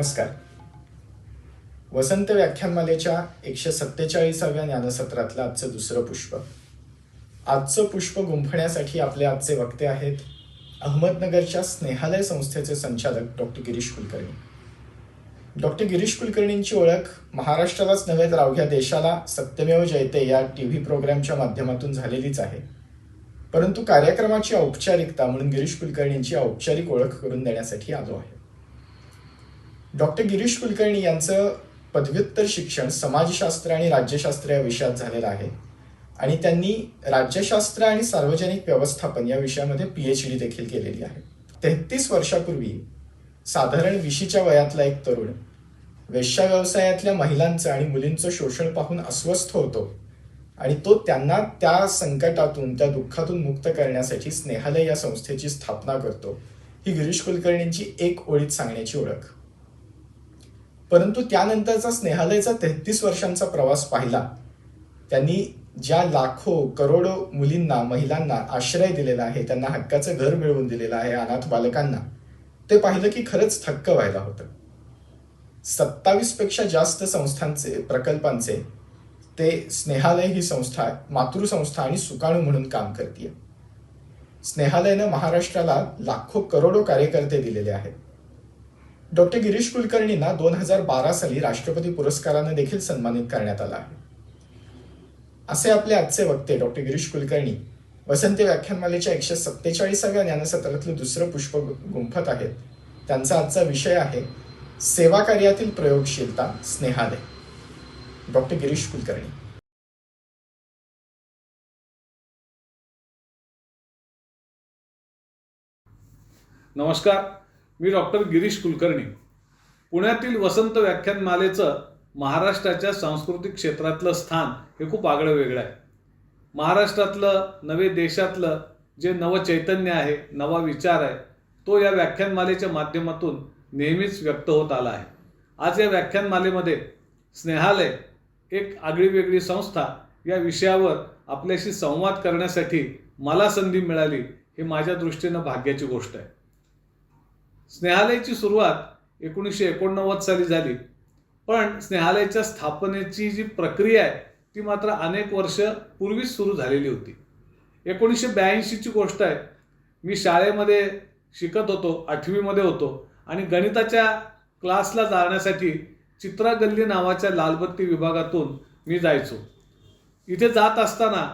नमस्कार. वसंत व्याख्यानमालेच्या 147व्या ज्ञानसत्रातलं आजचं दुसरं पुष्प. आजचं पुष्प गुंफण्यासाठी आपले आजचे वक्ते आहेत अहमदनगरच्या स्नेहालय संस्थेचे संचालक डॉक्टर गिरीश कुलकर्णी. डॉक्टर गिरीश कुलकर्णींची ओळख महाराष्ट्रालाच नव्हे तर अवघ्या देशाला सत्यमेव जयते या टीव्ही प्रोग्रामच्या माध्यमातून झालेलीच आहे. परंतु कार्यक्रमाची औपचारिकता म्हणून गिरीश कुलकर्णींची औपचारिक ओळख करून देण्यासाठी आलो आहे. डॉक्टर गिरीश कुलकर्णी यांचं पदव्युत्तर शिक्षण समाजशास्त्र आणि राज्यशास्त्र या विषयात झालेलं आहे आणि त्यांनी राज्यशास्त्र आणि सार्वजनिक व्यवस्थापन या विषयामध्ये PhD देखील केलेली आहे. 33 वर्षापूर्वी साधारण 20च्या वयातला एक तरुण वेश्या व्यवसायातल्या महिलांचं आणि मुलींचं शोषण पाहून अस्वस्थ होतो आणि तो त्यांना त्या संकटातून त्या दुःखातून मुक्त करण्यासाठी स्नेहालय या संस्थेची स्थापना करतो. ही गिरीश कुलकर्णींची एक ओळीत सांगण्याची ओळख. परंतु त्यानंतरचा स्नेहालयचा 33 वर्षांचा प्रवास पाहिला. त्यांनी ज्या लाखो करोडो मुलींना महिलांना आश्रय दिलेला आहे, त्यांना हक्काचं घर मिळवून दिलेलं आहे, अनाथ बालकांना, ते पाहिलं की खरंच थक्क व्हायला होतं. 27 पेक्षा जास्त संस्थांचे प्रकल्पांचे ते स्नेहालय ही संस्था मातृसंस्था आणि सुकाणू म्हणून काम करते. स्नेहालयनं महाराष्ट्राला लाखो करोडो कार्यकर्ते दिलेले आहेत. डॉक्टर गिरीश कुलकर्णींना 2012 साली राष्ट्रपती पुरस्काराने देखील सन्मानित करण्यात आला आहे. असे आपले आजचे वक्ते डॉक्टर गिरीश कुलकर्णी वसंत व्याख्यानमालेच्या 147व्या ज्ञानसत्रातलं दुसरं पुष्प गुंफत आहेत. त्यांचा आजचा विषय आहे सेवा कार्यातील प्रयोगशीलता, स्नेहालय. डॉक्टर गिरीश कुलकर्णी. नमस्कार, मी डॉक्टर गिरीश कुलकर्णी. पुण्यातील वसंत व्याख्यानमालेचं महाराष्ट्राच्या सांस्कृतिक क्षेत्रातलं स्थान हे खूप आगळं वेगळं आहे. महाराष्ट्रातलं नवे देशातलं जे नवचैतन्य आहे, नवा विचार आहे, तो या व्याख्यानमालेच्या माध्यमातून नेहमीच व्यक्त होत आला आहे. आज या व्याख्यानमालेमध्ये स्नेहालय एक आगळीवेगळी संस्था या विषयावर आपल्याशी संवाद करण्यासाठी मला संधी मिळाली, हे माझ्या दृष्टीनं भाग्याची गोष्ट आहे. स्नेहालयाची सुरुवात 1989 साली झाली, पण स्नेहालयाच्या स्थापनेची जी प्रक्रिया आहे ती मात्र अनेक वर्ष पूर्वीच सुरू झालेली होती. 1982ची गोष्ट आहे. मी शाळेमध्ये शिकत होतो, 8वीमध्ये होतो आणि गणिताच्या क्लासला जाण्यासाठी चित्रा गल्ली नावाच्या लालबत्ती विभागातून मी जायचो. इथे जात असताना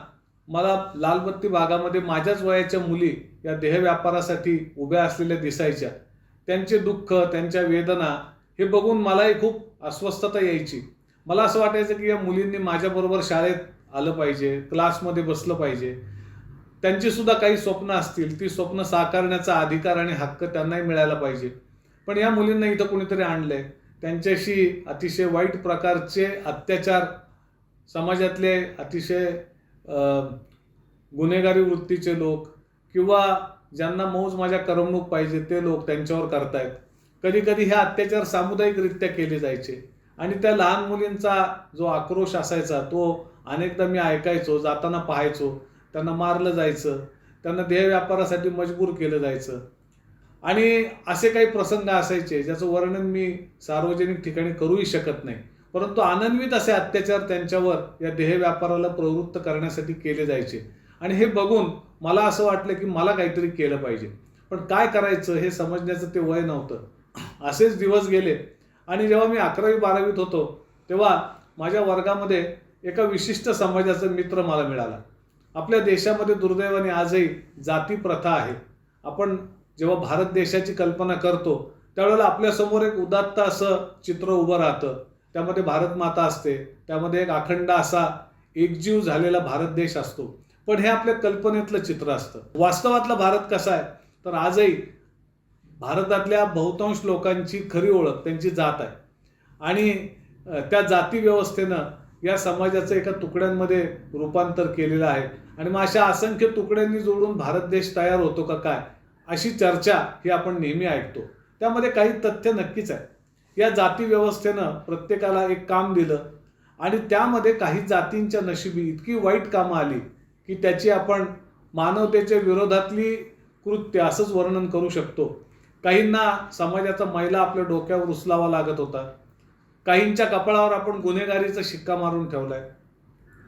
मला लालबत्ती भागामध्ये माझ्याच वयाच्या मुली या देहव्यापारासाठी उभ्या असलेल्या दिसायच्या. त्यांचे दुःख, त्यांच्या वेदना हे बघून मलाही खूप अस्वस्थता यायची. मला असं वाटायचं की या मुलींनी माझ्याबरोबर शाळेत आलं पाहिजे, क्लासमध्ये बसलं पाहिजे. त्यांची सुद्धा काही स्वप्न असतील, ती स्वप्न साकारण्याचा अधिकार आणि हक्क त्यांनाही मिळायला पाहिजे. पण या मुलींना इथं कोणीतरी आणलंय. त्यांच्याशी अतिशय वाईट प्रकारचे अत्याचार, समाजातले अतिशय गुन्हेगारी वृत्तीचे लोक किंवा ज्यांना मौज मजा करमणूक पाहिजे ते लोक त्यांच्यावर करतायत. कधी कधी हे अत्याचार सामुदायिकरित्या केले जायचे आणि त्या लहान मुलींचा जो आक्रोश असायचा तो अनेकदा मी ऐकायचो, जाताना पाहायचो. त्यांना मारलं जायचं, त्यांना देहव्यापारासाठी मजबूर केलं जायचं आणि असे काही प्रसंग असायचे ज्याचं वर्णन मी सार्वजनिक ठिकाणी करूही शकत नाही. परंतु अनन्वित असे अत्याचार त्यांच्यावर या देहव्यापाराला प्रवृत्त करण्यासाठी केले जायचे आणि हे बघून मला असं वाटलं की मला काहीतरी केलं पाहिजे. पण काय करायचं हे समजण्याचं ते वय नव्हतं. असेच दिवस गेले आणि जेव्हा मी 11वी-12वीत होतो तेव्हा माझ्या वर्गामध्ये एका विशिष्ट समाजाचा मित्र मला मिळाला. आपल्या देशामध्ये दुर्दैवाने आजही जाती प्रथा आहे. आपण जेव्हा भारत देशाची कल्पना करतो त्यावेळेला आपल्यासमोर एक उदात्त असं चित्र उभं राहतं. त्यामध्ये भारत माता असते, त्यामध्ये एक अखंड असा एकजीव झालेला भारत देश असतो. पण हे आपल्या कल्पनेतलं चित्र असतं. वास्तवातला भारत कसा आहे तर आजही भारतातल्या बहुतांश लोकांची खरी ओळख त्यांची जात आहे आणि त्या जाती व्यवस्थेनं या समाजाचं एका तुकड्यांमध्ये रूपांतर केलेलं आहे आणि मग अशा असंख्य तुकड्यांनी जोडून भारत देश तयार होतो का काय, अशी चर्चा ही आपण नेहमी ऐकतो. त्यामध्ये काही तथ्य नक्कीच आहे. या जाती व्यवस्थेनं प्रत्येकाला एक काम दिलं आणि त्यामध्ये काही जातींच्या नशिबी इतकी वाईट कामं आली की त्याची आपण मानवतेच्या विरोधातली कृत्य असंच वर्णन करू शकतो. काहींना समाजाचा मैला आपल्या डोक्यावर उचलावा लागत होता, काहींच्या कपाळावर आपण गुन्हेगारीचा शिक्का मारून ठेवलाय,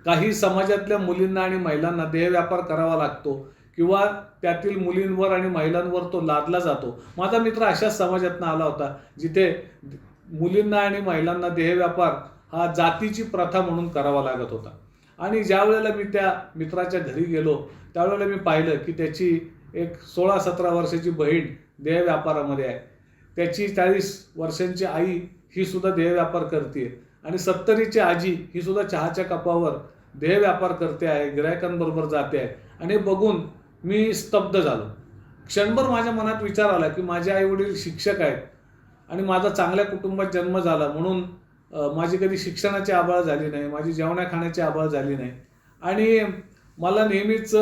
काही समाजातल्या मुलींना आणि महिलांना देहव्यापार करावा लागतो किंवा त्यातील मुलींवर आणि महिलांवर तो लादला जातो. माझा मित्र अशाच समाजातून आला होता जिथे मुलींना आणि महिलांना देहव्यापार हा जातीची प्रथा म्हणून करावा लागत होता. आणि ज्या वेळेला मी त्या मित्राच्या घरी गेलो त्यावेळेला मी पाहिलं की त्याची एक 16-17 वर्षाची बहीण देहव्यापारामध्ये आहे, त्याची 40 वर्षांची आई ही सुद्धा देहव्यापार करते आणि 70ची आजी ही सुद्धा चहाच्या कपावर देहव्यापार करते आहे, गिरायकांबरोबर जाते आहे. आणि बघून मी स्तब्ध झालो. क्षणभर माझ्या मनात विचार आला की माझे आई वडील शिक्षक आहेत आणि माझा चांगल्या कुटुंबात जन्म झाला म्हणून माझी कधी शिक्षणाची आबाळ झाली नाही, माझी जेवणा खाण्याची आबाळ झाली नाही. आणि मला नेहमीच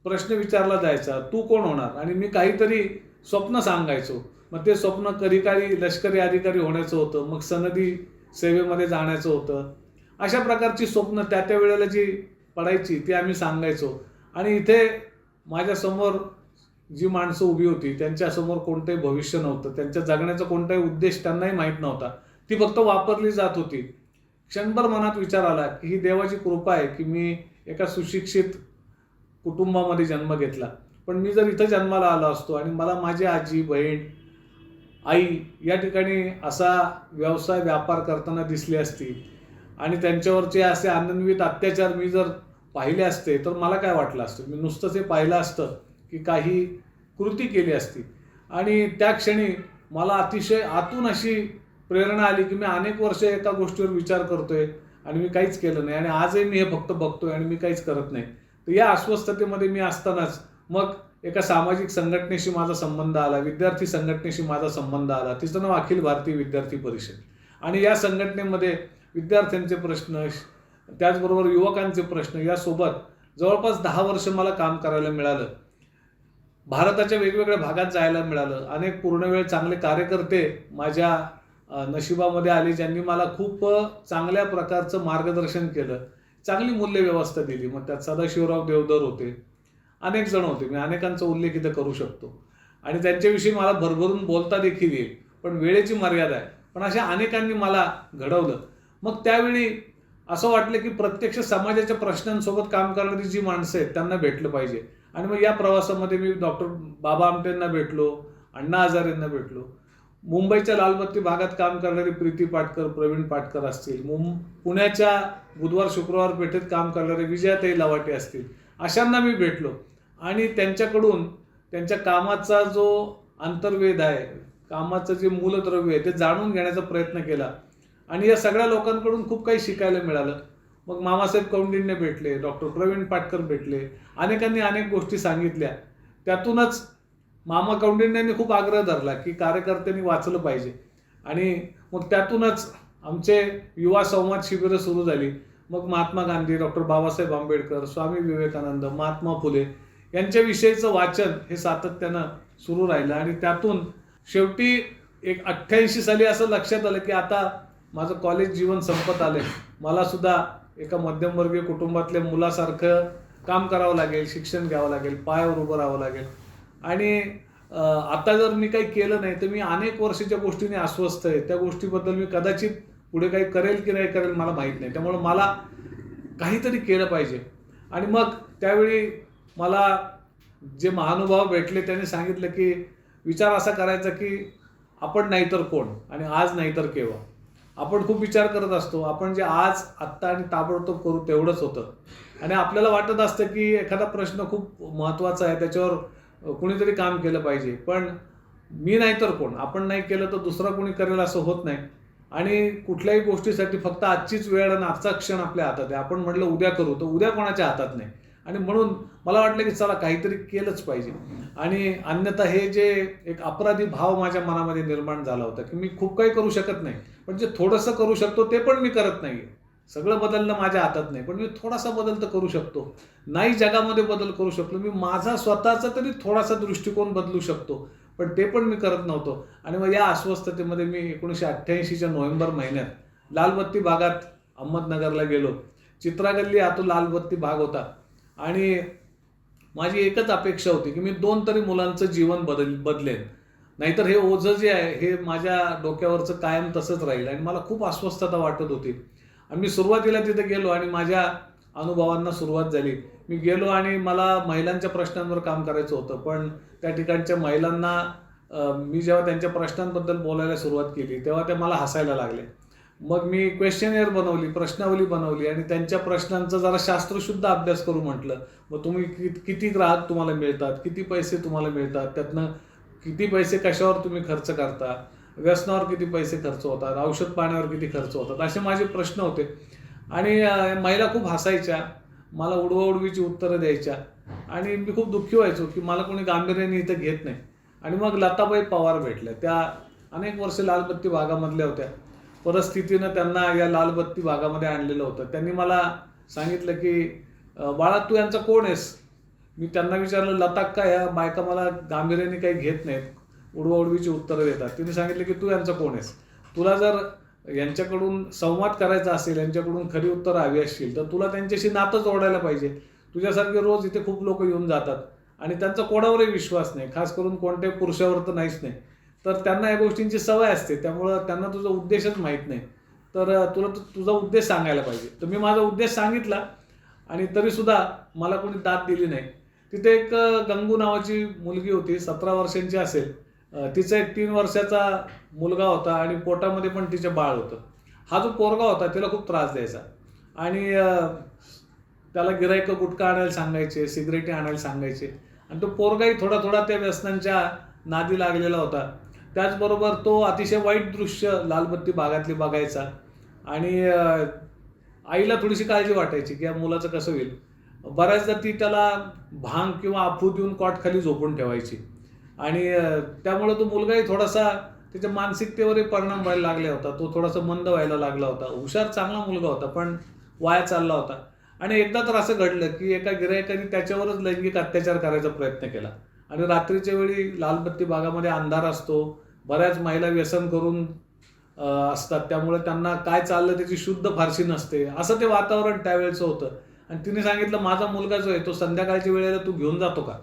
प्रश्न विचारला जायचा, तू कोण होणार? आणि मी काहीतरी स्वप्न सांगायचो. मग ते स्वप्न कधी लष्करी अधिकारी होण्याचं होतं, मग सनदी सेवेमध्ये जाण्याचं होतं. अशा प्रकारची स्वप्न त्या वेळेला जी पडायची ती आम्ही सांगायचो. आणि इथे माझ्यासमोर जी माणसं उभी होती त्यांच्यासमोर कोणतंही भविष्य नव्हतं, त्यांच्या जगण्याचा कोणताही उद्देश त्यांनाही माहीत नव्हता, ती फक्त वापरली जात होती. क्षणभर मनात विचार आला की ही देवाची कृपा आहे की मी एका सुशिक्षित कुटुंबामध्ये जन्म घेतला. पण मी जर इथं जन्माला आलो असतो आणि मला माझी आजी, बहीण, आई या ठिकाणी असा व्यवसाय व्यापार करताना दिसली असती आणि त्यांच्यावरचे असे अनन्वित अत्याचार मी जर पाहिले असते तर मला काय वाटलं असतं? मी नुसतंच हे पाहिलं असतं की काही कृती केली असती. आणि त्या क्षणी मला अतिशय आतून अशी प्रेरणा आली की मी अनेक वर्ष एका गोष्टीवर विचार करतोय आणि मी काहीच केलं नाही आणि आजही मी हे फक्त बघतोय आणि मी काहीच करत नाही. तर या अस्वस्थतेमध्ये मी असतानाच मग एका सामाजिक संघटनेशी माझा संबंध आला, विद्यार्थी संघटनेशी माझा संबंध आला. तिचं नाव अखिल भारतीय विद्यार्थी परिषद. आणि या संघटनेमध्ये विद्यार्थ्यांचे प्रश्न, त्याचबरोबर युवकांचे प्रश्न यासोबत जवळपास 10 वर्ष मला काम करायला मिळालं. भारताच्या वेगवेगळ्या भागात जायला मिळालं. अनेक पूर्णवेळ चांगले कार्यकर्ते माझ्या नशिबामध्ये आले ज्यांनी मला खूप चांगल्या प्रकारचं मार्गदर्शन केलं, चांगली मूल्यव्यवस्था दिली. मग त्यात सदाशिवराव देवधर होते, अनेक जण होते, मी अनेकांचा उल्लेख इथं करू शकतो आणि त्यांच्याविषयी मला भरभरून बोलता देखील येईल, पण वेळेची मर्यादा आहे. पण अशा अनेकांनी मला घडवलं. मग त्यावेळी असं वाटलं की प्रत्यक्ष समाजाच्या प्रश्नांसोबत काम करणारी जी माणसं आहेत त्यांना भेटलं पाहिजे. आणि मग या प्रवासामध्ये मी डॉक्टर बाबा आमटेंना भेटलो, अण्णा हजारेंना भेटलो, मुंबईच्या लालबत्ती भागात काम करणारी प्रीती पाटकर, प्रवीण पाटकर असतील, पुण्याच्या बुधवार शुक्रवार पेठेत काम करणारे विजयाताई लवाटे असतील, अशांना मी भेटलो आणि त्यांच्याकडून त्यांच्या कामाचा जो अंतर्वेद आहे, कामाचं जे मूलद्रव्य आहे ते जाणून घेण्याचा प्रयत्न केला आणि या सगळ्या लोकांकडून खूप काही शिकायला मिळालं. मग मामासाहेब कौंडिन्य भेटले, डॉक्टर प्रवीण पाटकर भेटले, अनेकांनी अनेक गोष्टी सांगितल्या. त्यातूनच मामा कौंडिन्यांनी खूप आग्रह धरला की कार्यकर्त्यांनी वाचलं पाहिजे आणि मग त्यातूनच आमचे युवा संवाद शिबिरं सुरू झाली. मग महात्मा गांधी, डॉक्टर बाबासाहेब आंबेडकर, स्वामी विवेकानंद, महात्मा फुले यांच्याविषयीचं वाचन हे सातत्यानं सुरू राहिलं आणि त्यातून शेवटी एक 88 साली असं लक्षात आलं की आता माझं कॉलेज जीवन संपत आलंय, मला सुद्धा एका मध्यमवर्गीय कुटुंबातल्या मुलासारखं काम करावं लागेल, शिक्षण घ्यावं लागेल, पायावर उभं राहावं लागेल. आणि आता जर मी काही केलं नाही तर मी अनेक वर्षाच्या गोष्टीने अस्वस्थ आहे, त्या गोष्टीबद्दल मी कदाचित पुढे काही करेल की नाही करेल मला माहीत नाही, त्यामुळे मला काहीतरी केलं पाहिजे. आणि मग त्यावेळी मला जे महानुभाव भेटले त्यांनी सांगितलं की विचार असा करायचा की आपण नाही तर कोण आणि आज नाही तर केव्हा. आपण खूप विचार करत असतो, आपण जे आज आत्ता आणि ताबडतोब करू तेवढंच होतं आणि आपल्याला वाटत असतं की एखादा प्रश्न खूप महत्त्वाचा आहे, त्याच्यावर कुणीतरी काम केलं पाहिजे, पण मी नाही तर कोण, आपण नाही केलं तर दुसरा कोणी करेल असं होत नाही. आणि कुठल्याही गोष्टीसाठी फक्त आजचीच वेळ आणि आजचा क्षण आपल्या हातात आहे. आपण म्हटलं उद्या करू तर उद्या कोणाच्या हातात नाही. आणि म्हणून मला वाटलं की चला काहीतरी केलंच पाहिजे. आणि अन्यथा हे जे एक अपराधी भाव माझ्या मनामध्ये निर्माण झाला होता की मी खूप काही करू शकत नाही, पण जे थोडंसं करू शकतो ते पण मी करत नाहीये. सगळं बदलणं माझ्या हातात नाही, पण मी थोडासा बदल तर करू शकतो. नाही जगामध्ये बदल करू शकलो, मी माझा स्वतःचा तरी थोडासा दृष्टिकोन बदलू शकतो, पण ते पण मी करत नव्हतो. आणि मग या अस्वस्थतेमध्ये मी 1988च्या नोव्हेंबर महिन्यात लालबत्ती भागात अहमदनगरला गेलो. चित्रागल्ली हा तो लालबत्ती भाग होता आणि माझी एकच अपेक्षा होती की मी 2 तरी मुलांचं जीवन बदलेन. नाहीतर हे ओझं जे आहे हे माझ्या डोक्यावरचं कायम तसंच राहील आणि मला खूप अस्वस्थता वाटत होती. आणि मी सुरुवातीला तिथे गेलो आणि माझ्या अनुभवांना सुरुवात झाली. मी गेलो आणि मला महिलांच्या प्रश्नांवर काम करायचं होतं, पण त्या ठिकाणच्या महिलांना मी जेव्हा त्यांच्या प्रश्नांबद्दल बोलायला सुरुवात केली तेव्हा ते मला हसायला लागले. मग मी क्वेश्चनेअर बनवली, प्रश्नावली बनवली आणि त्यांच्या प्रश्नांचा जरा शास्त्रशुद्ध अभ्यास करू म्हटलं. मग तुम्ही किती ग्राहक तुम्हाला मिळतात, किती पैसे तुम्हाला मिळतात, त्यातनं किती पैसे कशावर तुम्ही खर्च करता, व्यसनावर किती पैसे खर्च होतात, औषध पाण्यावर किती खर्च होतात, असे माझे प्रश्न होते. आणि महिला खूप हसायच्या, मला उडवाउडवीची उत्तरं द्यायच्या आणि मी खूप दुःखी व्हायचो की मला कोणी गांभीर्याने इथं घेत नाही. आणि मग लताबाई पवार भेटल्या. त्या अनेक वर्ष लालबत्ती भागामधल्या होत्या. परिस्थितीनं त्यांना या लालबत्ती भागामध्ये आणलेलं होतं. त्यांनी मला सांगितलं की बाळा तू यांचा कोण आहेस? मी त्यांना विचारलं लता का या बायका मला गांभीर्याने काही घेत नाहीत, उडवाउडवीची उत्तरं देतात. तिने सांगितलं की तू यांचा कोण आहेस? तुला जर यांच्याकडून संवाद करायचा असेल, यांच्याकडून खरी उत्तरं हवी असतील तर तुला त्यांच्याशी नातं जोडायला पाहिजे. तुझ्यासारखे रोज इथे खूप लोक येऊन जातात आणि त्यांचा कोणावरही विश्वास नाही, खास करून कोणत्याही पुरुषावर तर नाहीच नाही. तर त्यांना या गोष्टींची सवय असते, त्यामुळं त्यांना तुझा उद्देशच माहीत नाही. तर तुला तुझा उद्देश सांगायला पाहिजे. तर मी माझा उद्देश सांगितला आणि तरीसुद्धा मला कोणी दाद दिली नाही. तिथे एक गंगू नावाची मुलगी होती, 17 वर्षांची असेल. तिचा एक 3 वर्षाचा मुलगा होता आणि पोटामध्ये पण तिचं बाळ होतं. हा जो पोरगा होता तिला खूप त्रास द्यायचा आणि त्याला गिराईकं गुटखा आणायला सांगायचे, सिगरेटी आणायला सांगायचे आणि तो पोरगाही थोडा थोडा त्या व्यसनांच्या नादी लागलेला होता. त्याचबरोबर तो अतिशय वाईट दृश्य लालबत्ती भागातली बघायचा आणि आईला थोडीशी काळजी वाटायची की या मुलाचं कसं होईल. बऱ्याचदा ती त्याला भांग किंवा अफू देऊन कॉटखाली झोपून ठेवायची आणि त्यामुळे तो मुलगाही थोडासा त्याच्या मानसिकतेवरही परिणाम व्हायला लागला होता. तो थोडासा मंद व्हायला लागला होता. हुशार चांगला मुलगा होता पण वाया चालला होता. आणि एकदा तर असं घडलं की एका गिरायकाने त्याच्यावरच लैंगिक अत्याचार करायचा प्रयत्न केला आणि रात्रीच्या वेळी लालबत्ती भागामध्ये अंधार असतो, बऱ्याच महिला व्यसन करून असतात, त्यामुळे त्यांना काय चाललं त्याची शुद्ध फारशी नसते. असं ते वातावरण त्यावेळेचं होतं. आणि तिने सांगितलं माझा मुलगा जो आहे तो संध्याकाळच्या वेळेला तू घेऊन जातो का?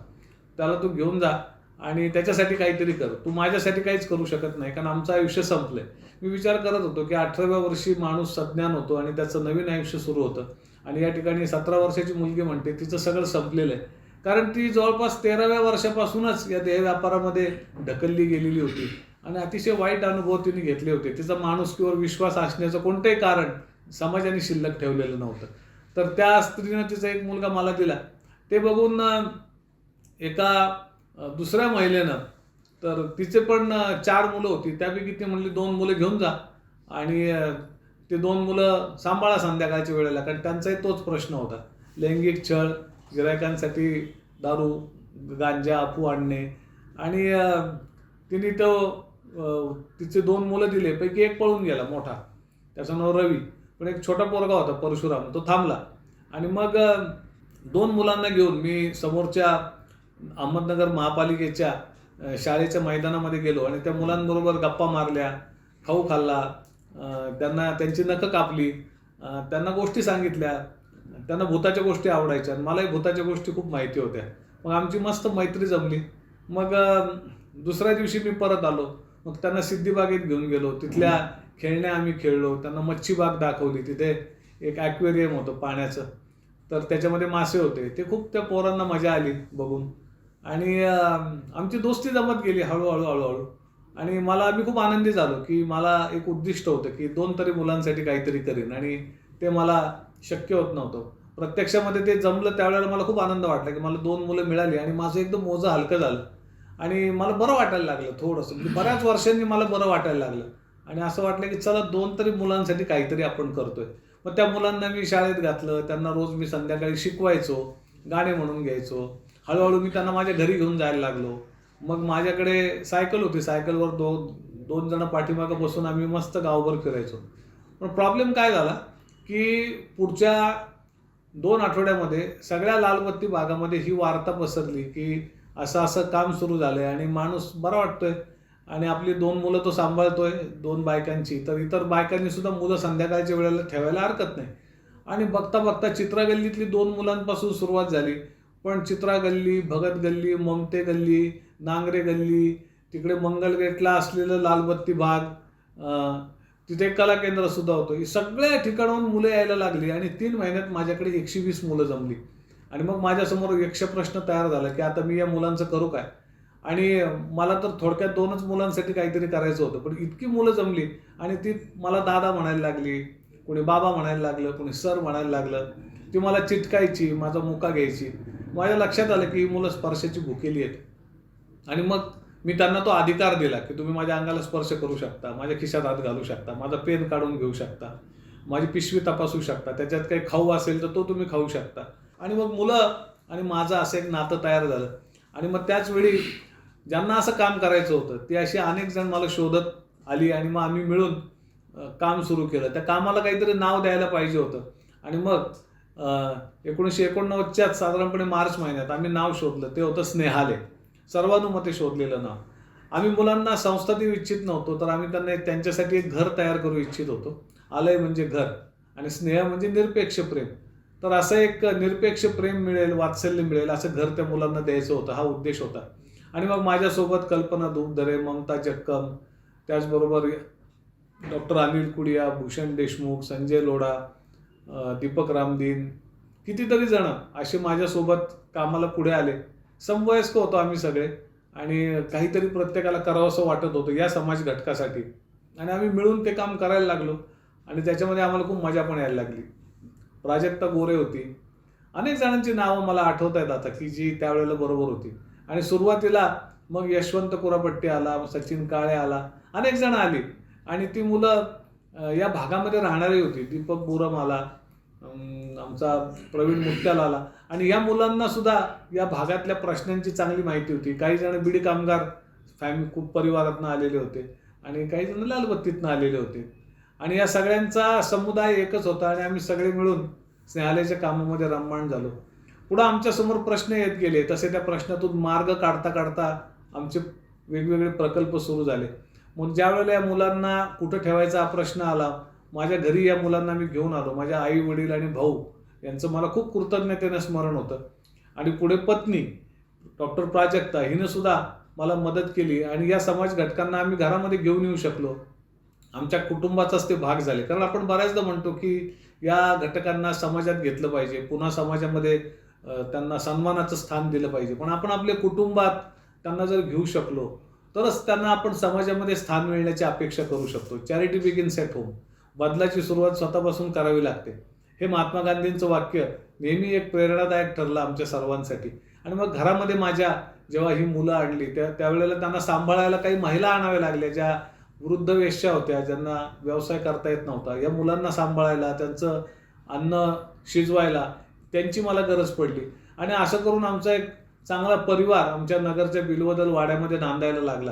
त्याला तू घेऊन जा आणि त्याच्यासाठी काहीतरी कर. तू माझ्यासाठी काहीच करू शकत नाही कारण आमचं आयुष्य संपलंय. मी विचार करत होतो की 18व्या वर्षी माणूस सज्ञान होतो आणि त्याचं नवीन आयुष्य सुरू होतं आणि या ठिकाणी 17 वर्षाची मुलगी म्हणते तिचं सगळं संपलेलं आहे. कारण ती जवळपास 13व्या वर्षापासूनच या देह व्यापारामध्ये ढकलली गेलेली होती आणि अतिशय वाईट अनुभव तिने घेतले होते. तिचा माणुसकीवर विश्वास असण्याचं कोणतंही कारण समाजाने शिल्लक ठेवलेलं नव्हतं. तर त्या स्त्रीनं तिचा एक मुलगा मला दिला. ते बघून एका दुसऱ्या महिलेनं, तर तिचे पण 4 मुलं होती, त्यापैकी ती म्हणली 2 मुलं घेऊन जा आणि ते 2 मुलं सांभाळा संध्याकाळच्या वेळेला. कारण त्यांचाही तोच प्रश्न होता, लैंगिक छळ, गिरायकांसाठी दारू, गांजा, अफू आणणे. आणि तिने तिचे 2 मुलं दिले. पैकी एक पळून गेला मोठा, त्याचं नाव रवी. पण एक छोटा पोरगा होता परशुराम, तो थांबला. आणि मग 2 मुलांना घेऊन मी समोरच्या अहमदनगर महापालिकेच्या शाळेच्या मैदानामध्ये गेलो आणि त्या मुलांबरोबर गप्पा मारल्या, खाऊ खाल्ला, त्यांना त्यांची नखं कापली, त्यांना गोष्टी सांगितल्या. त्यांना भूताच्या गोष्टी आवडायच्या आणि मलाही भूताच्या गोष्टी खूप माहिती होत्या. मग आमची मस्त मैत्री जमली. मग दुसऱ्या दिवशी मी परत आलो. मग त्यांना सिद्धिबागेत घेऊन गेलो, तिथल्या खेळण्या आम्ही खेळलो, त्यांना मच्छीबाग दाखवली. तिथे एक ॲक्वेरियम होतं पाण्याचं, तर त्याच्यामध्ये मासे होते. ते खूप त्या पोरांना मजा आली बघून आणि आमची दोस्ती जमत गेली हळूहळू हळूहळू. आणि मी खूप आनंदी झालो की मला एक उद्दिष्ट होतं की 2 तरी मुलांसाठी काहीतरी करीन आणि ते मला शक्य होत नव्हतं. प्रत्यक्षामध्ये ते जमलं त्यावेळेला मला खूप आनंद वाटला की मला 2 मुलं मिळाली आणि माझं एकदम ओझं हलकं झालं आणि मला बरं वाटायला लागलं थोडंसं. म्हणजे बऱ्याच वर्षांनी मला बरं वाटायला लागलं आणि असं वाटलं की चला 2 तरी मुलांसाठी काहीतरी आपण करतोय. मग त्या मुलांना मी शाळेत घातलं, त्यांना रोज मी संध्याकाळी शिकवायचो, गाणे म्हणून घ्यायचो. हळूहळू मी त्यांना माझ्या घरी घेऊन जायला लागलो. मग माझ्याकडे सायकल होती, सायकलवर 2 जण पाठीमागं बसून आम्ही मस्त गावभर फिरायचो. पण प्रॉब्लेम काय झाला की पुढच्या 2 आठवड्यामध्ये सगळ्या लालबत्ती भागामध्ये ही वार्ता पसरली की असं असं काम सुरू झालंय आणि माणूस बरा वाटतोय आणि आपली 2 मुलं तो सांभाळतोय, 2 बायकांची. तर इतर बायकांनी सुद्धा मुलं संध्याकाळच्या वेळेला ठेवायला हरकत नाही. आणि बघता बघता चित्रा गल्लीतली 2 मुलांपासून सुरुवात झाली. पण चित्रा गल्ली, भगत गल्ली, ममते गल्ली, नांगरे गल्ली, तिकडे मंगलगेटला असलेलं लालबत्ती भाग, तिथे कला केंद्र सुद्धा होतं. ही सगळ्या ठिकाणाहून मुलं यायला लागली आणि 3 महिन्यात माझ्याकडे 120 मुलं जमली. आणि मग माझ्यासमोर प्रश्न तयार झाला की आता मी या मुलांचं करू काय. आणि मला तर थोडक्यात 2च मुलांसाठी काहीतरी करायचं होतं, पण इतकी मुलं जमली आणि ती मला दादा म्हणायला लागली, कोणी बाबा म्हणायला लागलं, कोणी सर म्हणायला लागलं. ती मला चिटकायची, माझा मुका घ्यायची. माझ्या लक्षात आलं की ही मुलं स्पर्शाची भुकेली आहेत. आणि मग मी त्यांना तो अधिकार दिला की तुम्ही माझ्या अंगाला स्पर्श करू शकता, माझ्या खिशात हात घालू शकता, माझा पेन काढून घेऊ शकता, माझी पिशवी तपासू शकता, त्याच्यात काही खाऊ असेल तर तो तुम्ही खाऊ शकता. आणि मग मुलं आणि माझं असं एक नातं तयार झालं. आणि मग त्याच वेळी ज्यांना असं काम करायचं होतं ते अशी अनेक जण मला शोधत आली आणि मग आम्ही मिळून काम सुरू केलं. त्या कामाला काहीतरी नाव द्यायला पाहिजे होतं. आणि मग 1989च्याच साधारणपणे मार्च महिन्यात आम्ही नाव शोधलं. ते होतं स्नेहालय. सर्वानुमते शोधलेलं नाव. आम्ही मुलांना संस्था देऊ इच्छित नव्हतो, तर आम्ही त्यांना त्यांच्यासाठी एक घर तयार करू इच्छित होतो. आलय म्हणजे घर आणि स्नेह म्हणजे निरपेक्ष प्रेम. तर असं एक निरपेक्ष प्रेम मिळेल, वात्सल्य मिळेल असं घर त्या मुलांना द्यायचं होतं, हा उद्देश होता. आणि मग माझ्यासोबत कल्पना धूपधरे, ममता जक्कम, त्याचबरोबर डॉक्टर अनिल कुडिया, भूषण देशमुख, संजय लोढा, दीपक रामदीन, कितीतरी जण असे माझ्यासोबत कामाला पुढे आले. समवयस्क होतो आम्ही सगळे आणि काहीतरी प्रत्येकाला करावंसं वाटत होतं या समाज घटकासाठी. आणि आम्ही मिळून ते काम करायला लागलो आणि त्याच्यामध्ये आम्हाला खूप मजा पण यायला लागली. प्राजक्ता गोरे होती. अनेक जणांची नावं मला आठवत आहेत आता की जी त्यावेळेला बरोबर होती. आणि सुरुवातीला मग यशवंत कुरापट्टी आला, सचिन काळे आला, अनेक जण आली. आणि ती मुलं या भागामध्ये राहणारी होती. दीपक बुरम आला, आमचा प्रवीण मुत्याल आला. आणि या मुलांना सुद्धा या भागातल्या प्रश्नांची चांगली माहिती होती. काही जण बिडी कामगार खूप परिवारातनं आलेले होते आणि काही जण लालबत्तीतनं आलेले होते. आणि या सगळ्यांचा समुदाय एकच होता आणि आम्ही सगळे मिळून स्नेहालयाच्या कामामध्ये रममाण झालो. पुढं आमच्यासमोर प्रश्न येत गेले, तसे त्या प्रश्नातून मार्ग काढता काढता आमचे वेगवेगळे प्रकल्प सुरू झाले. मग ज्या वेळेला या मुलांना कुठं ठेवायचा हा प्रश्न आला, माझ्या घरी या मुलांना मी घेऊन आलो. माझ्या आई वडील आणि भाऊ यांचं मला खूप कृतज्ञतेनं स्मरण होतं. आणि पुढे पत्नी डॉक्टर प्राजक्ता हिनं सुद्धा मला मदत केली आणि या समाज घटकांना आम्ही घरामध्ये घेऊन येऊ शकलो. आमच्या कुटुंबाचाच ते भाग झाले. कारण आपण बऱ्याचदा म्हणतो की या घटकांना समाजात घेतलं पाहिजे, पुन्हा समाजामध्ये त्यांना सन्मानाचं स्थान दिलं पाहिजे. पण आपण आपल्या कुटुंबात त्यांना जर घेऊ शकलो तरच त्यांना आपण समाजामध्ये स्थान मिळण्याची अपेक्षा करू शकतो. Charity begins at home. बदलाची सुरुवात स्वतःपासून करावी लागते. हे महात्मा गांधींचं वाक्य नेहमी एक प्रेरणादायक ठरलं आमच्या सर्वांसाठी. आणि मग घरामध्ये माझ्या जेव्हा ही मुलं आणली त्यावेळेला त्यांना सांभाळायला काही महिला आणाव्या लागल्या, ज्या वृद्ध वेश्या होत्या, ज्यांना व्यवसाय करता येत नव्हता. या मुलांना सांभाळायला, त्यांचं अन्न शिजवायला त्यांची मला गरज पडली. आणि असं करून आमचा एक चांगला परिवार आमच्या नगरच्या बिलवदल वाड्यामध्ये नांदायला लागला.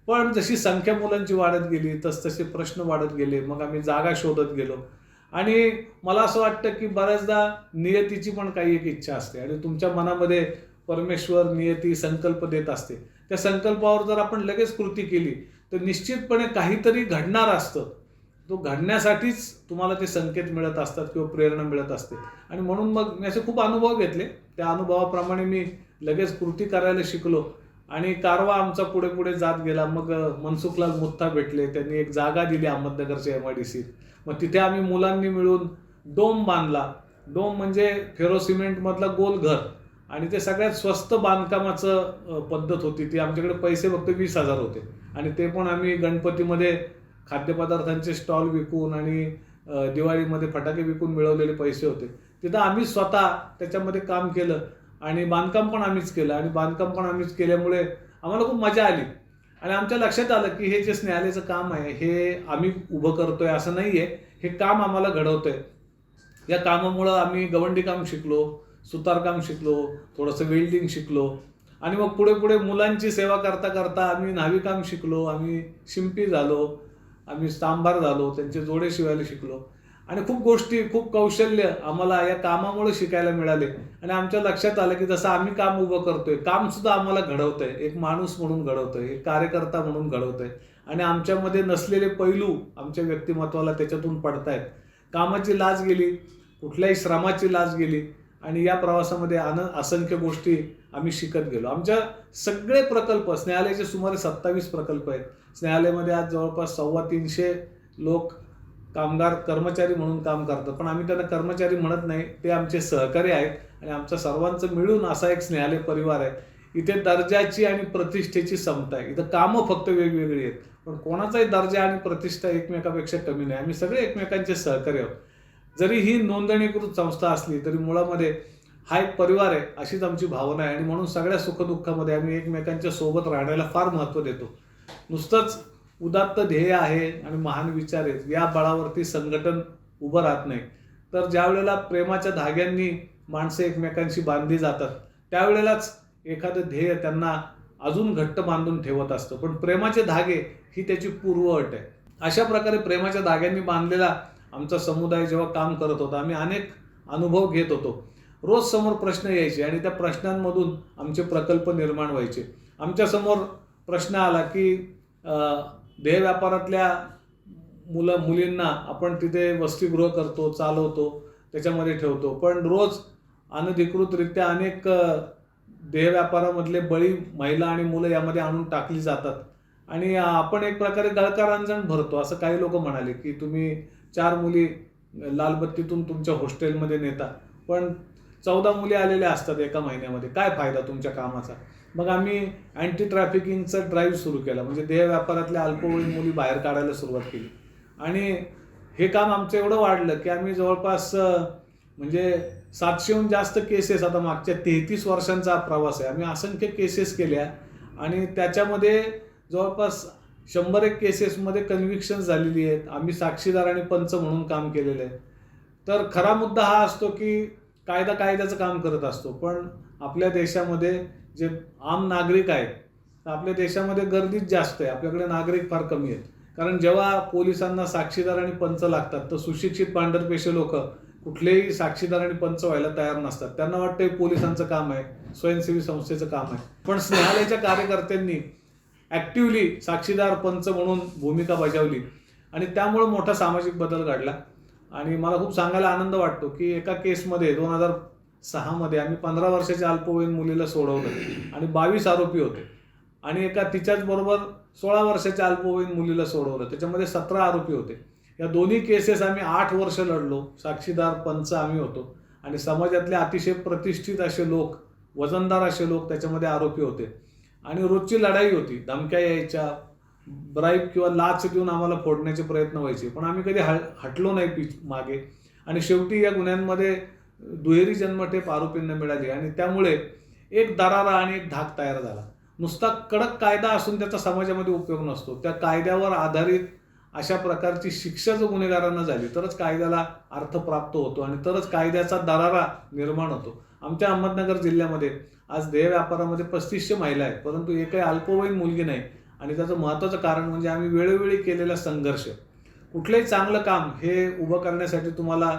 पण जशी संख्या मुलांची वाढत गेली तसतसे प्रश्न वाढत गेले. मग आम्ही जागा शोधत गेलो. आणि मला असं वाटतं की बऱ्याचदा नियतीची पण काही एक इच्छा असते आणि तुमच्या मनामध्ये परमेश्वर नियती संकल्प देत असते. त्या संकल्पावर जर आपण लगेच कृती केली तर निश्चितपणे काहीतरी घडणार असतं. तो घडण्यासाठीच तुम्हाला ते संकेत मिळत असतात किंवा प्रेरणा मिळत असते. आणि म्हणून मग मी असे खूप अनुभव घेतले. त्या अनुभवाप्रमाणे मी लगेच कृती करायला शिकलो आणि कारवा आमचा पुढे पुढे जात गेला. मग मनसुखलाल मुत्था भेटले. त्यांनी एक जागा दिली अहमदनगरच्या MIDC. मग तिथे आम्ही मुलांनी मिळून डोम बांधला. डोम म्हणजे फेरो सिमेंटमधला गोल घर आणि ते सगळ्यात स्वस्त बांधकामाचं पद्धत होती ती. आमच्याकडे पैसे फक्त 20,000 होते आणि ते पण आम्ही गणपतीमध्ये खाद्यपदार्थांचे स्टॉल विकून आणि दिवाळीमध्ये फटाके विकून मिळवलेले पैसे होते. तिथं आम्ही स्वतः त्याच्यामध्ये काम केलं आणि बांधकाम पण आम्हीच केलं. आणि बांधकाम पण आम्हीच केल्यामुळे आम्हाला खूप मजा आली. आणि आमच्या लक्षात आलं की हे जे स्नेहालयाचं काम आहे हे आम्ही उभं करतोय असं नाही आहे, हे काम आम्हाला घडवतंय. या कामामुळं आम्ही गवंडी काम शिकलो, सुतारकाम शिकलो, थोडंसं वेल्डिंग शिकलो. आणि मग पुढे पुढे मुलांची सेवा करता करता आम्ही न्हावीकाम शिकलो, आम्ही शिंपी झालो, आम्ही सांबार झालो, त्यांचे जोडे शिवायला शिकलो. आणि खूप गोष्टी, खूप कौशल्य आम्हाला या कामामुळे शिकायला मिळाले. आणि आमच्या लक्षात आलं की जसं आम्ही काम उभं करतोय, काम सुद्धा आम्हाला घडवतंय. एक माणूस म्हणून घडवतंय, एक कार्यकर्ता म्हणून घडवतंय. आणि आमच्यामध्ये नसलेले पैलू आमच्या व्यक्तिमत्वाला त्याच्यातून पडतायत. कामाची लाज गेली, कुठल्याही श्रमाची लाज गेली आणि या प्रवासामध्ये असंख्य गोष्टी आम्ही शिकत गेलो. आमच्या सगळे प्रकल्प, स्नेहालयाचे सुमारे 27 प्रकल्प आहेत. स्नेहालयामध्ये आज जवळपास 350 लोक कामगार कर्मचारी म्हणून काम करतात, पण आम्ही त्यांना कर्मचारी म्हणत नाही, ते आमचे सहकारी आहेत आणि आमच्या सर्वांचं मिळून असा एक स्नेहालय परिवार आहे. इथे दर्जाची आणि प्रतिष्ठेची समता आहे. इथं कामं फक्त वेगवेगळी आहेत, पण कोणाचाही दर्जा आणि प्रतिष्ठा एकमेकापेक्षा कमी नाही. आम्ही सगळे एकमेकांचे सहकारी आहोत. जरी ही नोंदणीकृत संस्था असली तरी मुळामध्ये हा एक परिवार आहे, अशीच आमची भावना आहे आणि म्हणून सगळ्या सुखदुःखामध्ये आम्ही एकमेकांच्या सोबत राहण्याला फार महत्त्व देतो. नुसतंच उदात्त ध्येय आहे आणि महान विचार आहेत या बळावरती संघटन उभं राहत नाही. तर ज्या वेळेला प्रेमाच्या धाग्यांनी माणसं एकमेकांशी बांधली जातात त्यावेळेलाच एखादं ध्येय त्यांना अजून घट्ट बांधून ठेवत असतं. पण प्रेमाचे धागे ही त्याची पूर्वअट आहे. अशा प्रकारे प्रेमाच्या धाग्यांनी बांधलेला आमचा समुदाय जेव्हा काम करत होता, आम्ही अनेक अनुभव घेत होतो. रोज समोर प्रश्न यायचे आणि त्या प्रश्नांमधून आमचे प्रकल्प निर्माण व्हायचे. आमच्यासमोर प्रश्न आला की देह व्यापारातल्या मुलींना आपण तिथे वसतिगृह करतो, चालवतो, त्याच्यामध्ये ठेवतो, पण रोज अनधिकृतरित्या अनेक देह व्यापारामधले बळी महिला आणि मुलं यामध्ये आणून टाकली जातात आणि आपण एक प्रकारे गळकारांजण भरतो. असं काही लोक म्हणाले की तुम्ही 4 मुली लालबत्तीतून तुमच्या हॉस्टेलमध्ये नेता, पण 14 मुली आलेल्या असतात एका महिन्यामध्ये, काय फायदा तुमच्या कामाचा? मग आम्ही अँटी ट्रॅफिकिंगचा ड्राईव्ह सुरू केला, म्हणजे देह व्यापारातल्या अल्पवयीन मुली बाहेर काढायला सुरुवात केली आणि हे काम आमचं एवढं वाढलं की आम्ही जवळपास म्हणजे 700हून जास्त केसेस, आता मागच्या 33 वर्षांचा प्रवास आहे, आम्ही असंख्य केसेस केल्या आणि त्याच्यामध्ये जवळपास 100 केसेसमध्ये कन्व्हिक्शन झालेली आहेत. आम्ही साक्षीदार आणि पंच म्हणून काम केलेलं आहे. तर खरा मुद्दा हा असतो की कायदा कायद्याचं काम करत असतो, पण आपल्या देशामध्ये जे आम नागरिक आहेत तर आपल्या देशामध्ये गर्दीच जास्त आहे, आपल्याकडे नागरिक फार कमी आहेत. कारण जेव्हा पोलिसांना साक्षीदार आणि पंच लागतात तर सुशिक्षित पांढरपेशे लोक कुठलेही साक्षीदार आणि पंच व्हायला तयार नसतात. त्यांना वाटतं हे पोलिसांचं काम आहे, स्वयंसेवी संस्थेचं काम आहे. पण स्नेहालयाच्या कार्यकर्त्यांनी ॲक्टिव्हली साक्षीदार पंच म्हणून भूमिका बजावली आणि त्यामुळे मोठा सामाजिक बदल घडला. आणि मला खूप सांगायला आनंद वाटतो की एका केसमध्ये 2006मध्ये आम्ही 15 वर्षाच्या अल्पवयीन मुलीला सोडवलं आणि 22 आरोपी होते आणि एका तिच्याच बरोबर 16 वर्षाच्या अल्पवयीन मुलीला सोडवलं, त्याच्यामध्ये 17 आरोपी होते. या दोन्ही केसेस आम्ही 8 वर्ष लढलो. साक्षीदार पंच आम्ही होतो आणि समाजातले अतिशय प्रतिष्ठित असे लोक, वजनदार असे लोक त्याच्यामध्ये आरोपी होते आणि रोजची लढाई होती. धमक्या यायच्या, ब्राईब किंवा लाच देऊन आम्हाला फोडण्याचे प्रयत्न व्हायचे, पण आम्ही कधी हटलो नाही मागे आणि शेवटी या गुन्ह्यांमध्ये दुहेरी जन्मठेप आरोपींना मिळाली आणि त्यामुळे एक दरारा आणि एक धाक तयार झाला. नुसता कडक कायदा असून त्याचा समाजामध्ये उपयोग नसतो. त्या कायद्यावर आधारित अशा प्रकारची शिक्षा जर गुन्हेगारांना झाली तरच कायद्याला अर्थ प्राप्त होतो आणि तरच कायद्याचा दरारा निर्माण होतो. आमच्या अहमदनगर जिल्ह्यामध्ये आज देह व्यापारामध्ये 3500 महिला आहेत, परंतु एकही अल्पवयीन मुलगी नाही आणि त्याचं महत्त्वाचं कारण म्हणजे आम्ही वेळोवेळी केलेला संघर्ष. कुठलंही चांगलं काम हे उभं करण्यासाठी तुम्हाला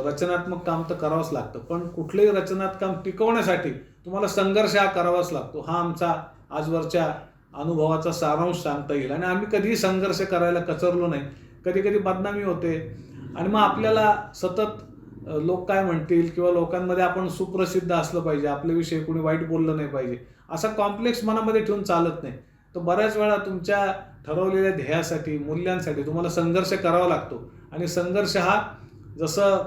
रचनात्मक काम तर करावंच लागतं, पण कुठलंही रचनात्मक काम टिकवण्यासाठी तुम्हाला संघर्ष हा करावाच लागतो. हा आमचा आजवरच्या अनुभवाचा सारांश सांगता येईल. आणि आम्ही कधीही संघर्ष करायला कचरलो नाही. कधी कधी बदनामी होते आणि मग आपल्याला सतत लोक काय म्हणतील किंवा लोकांमध्ये आपण सुप्रसिद्ध असलं पाहिजे, आपल्याविषयी कोणी वाईट बोललं नाही पाहिजे, असा कॉम्प्लेक्स मनामध्ये ठेवून चालत नाही. तर बऱ्याच वेळा तुमच्या ठरवलेल्या ध्येयासाठी, मूल्यांसाठी तुम्हाला संघर्ष करावा लागतो आणि संघर्ष हा जसं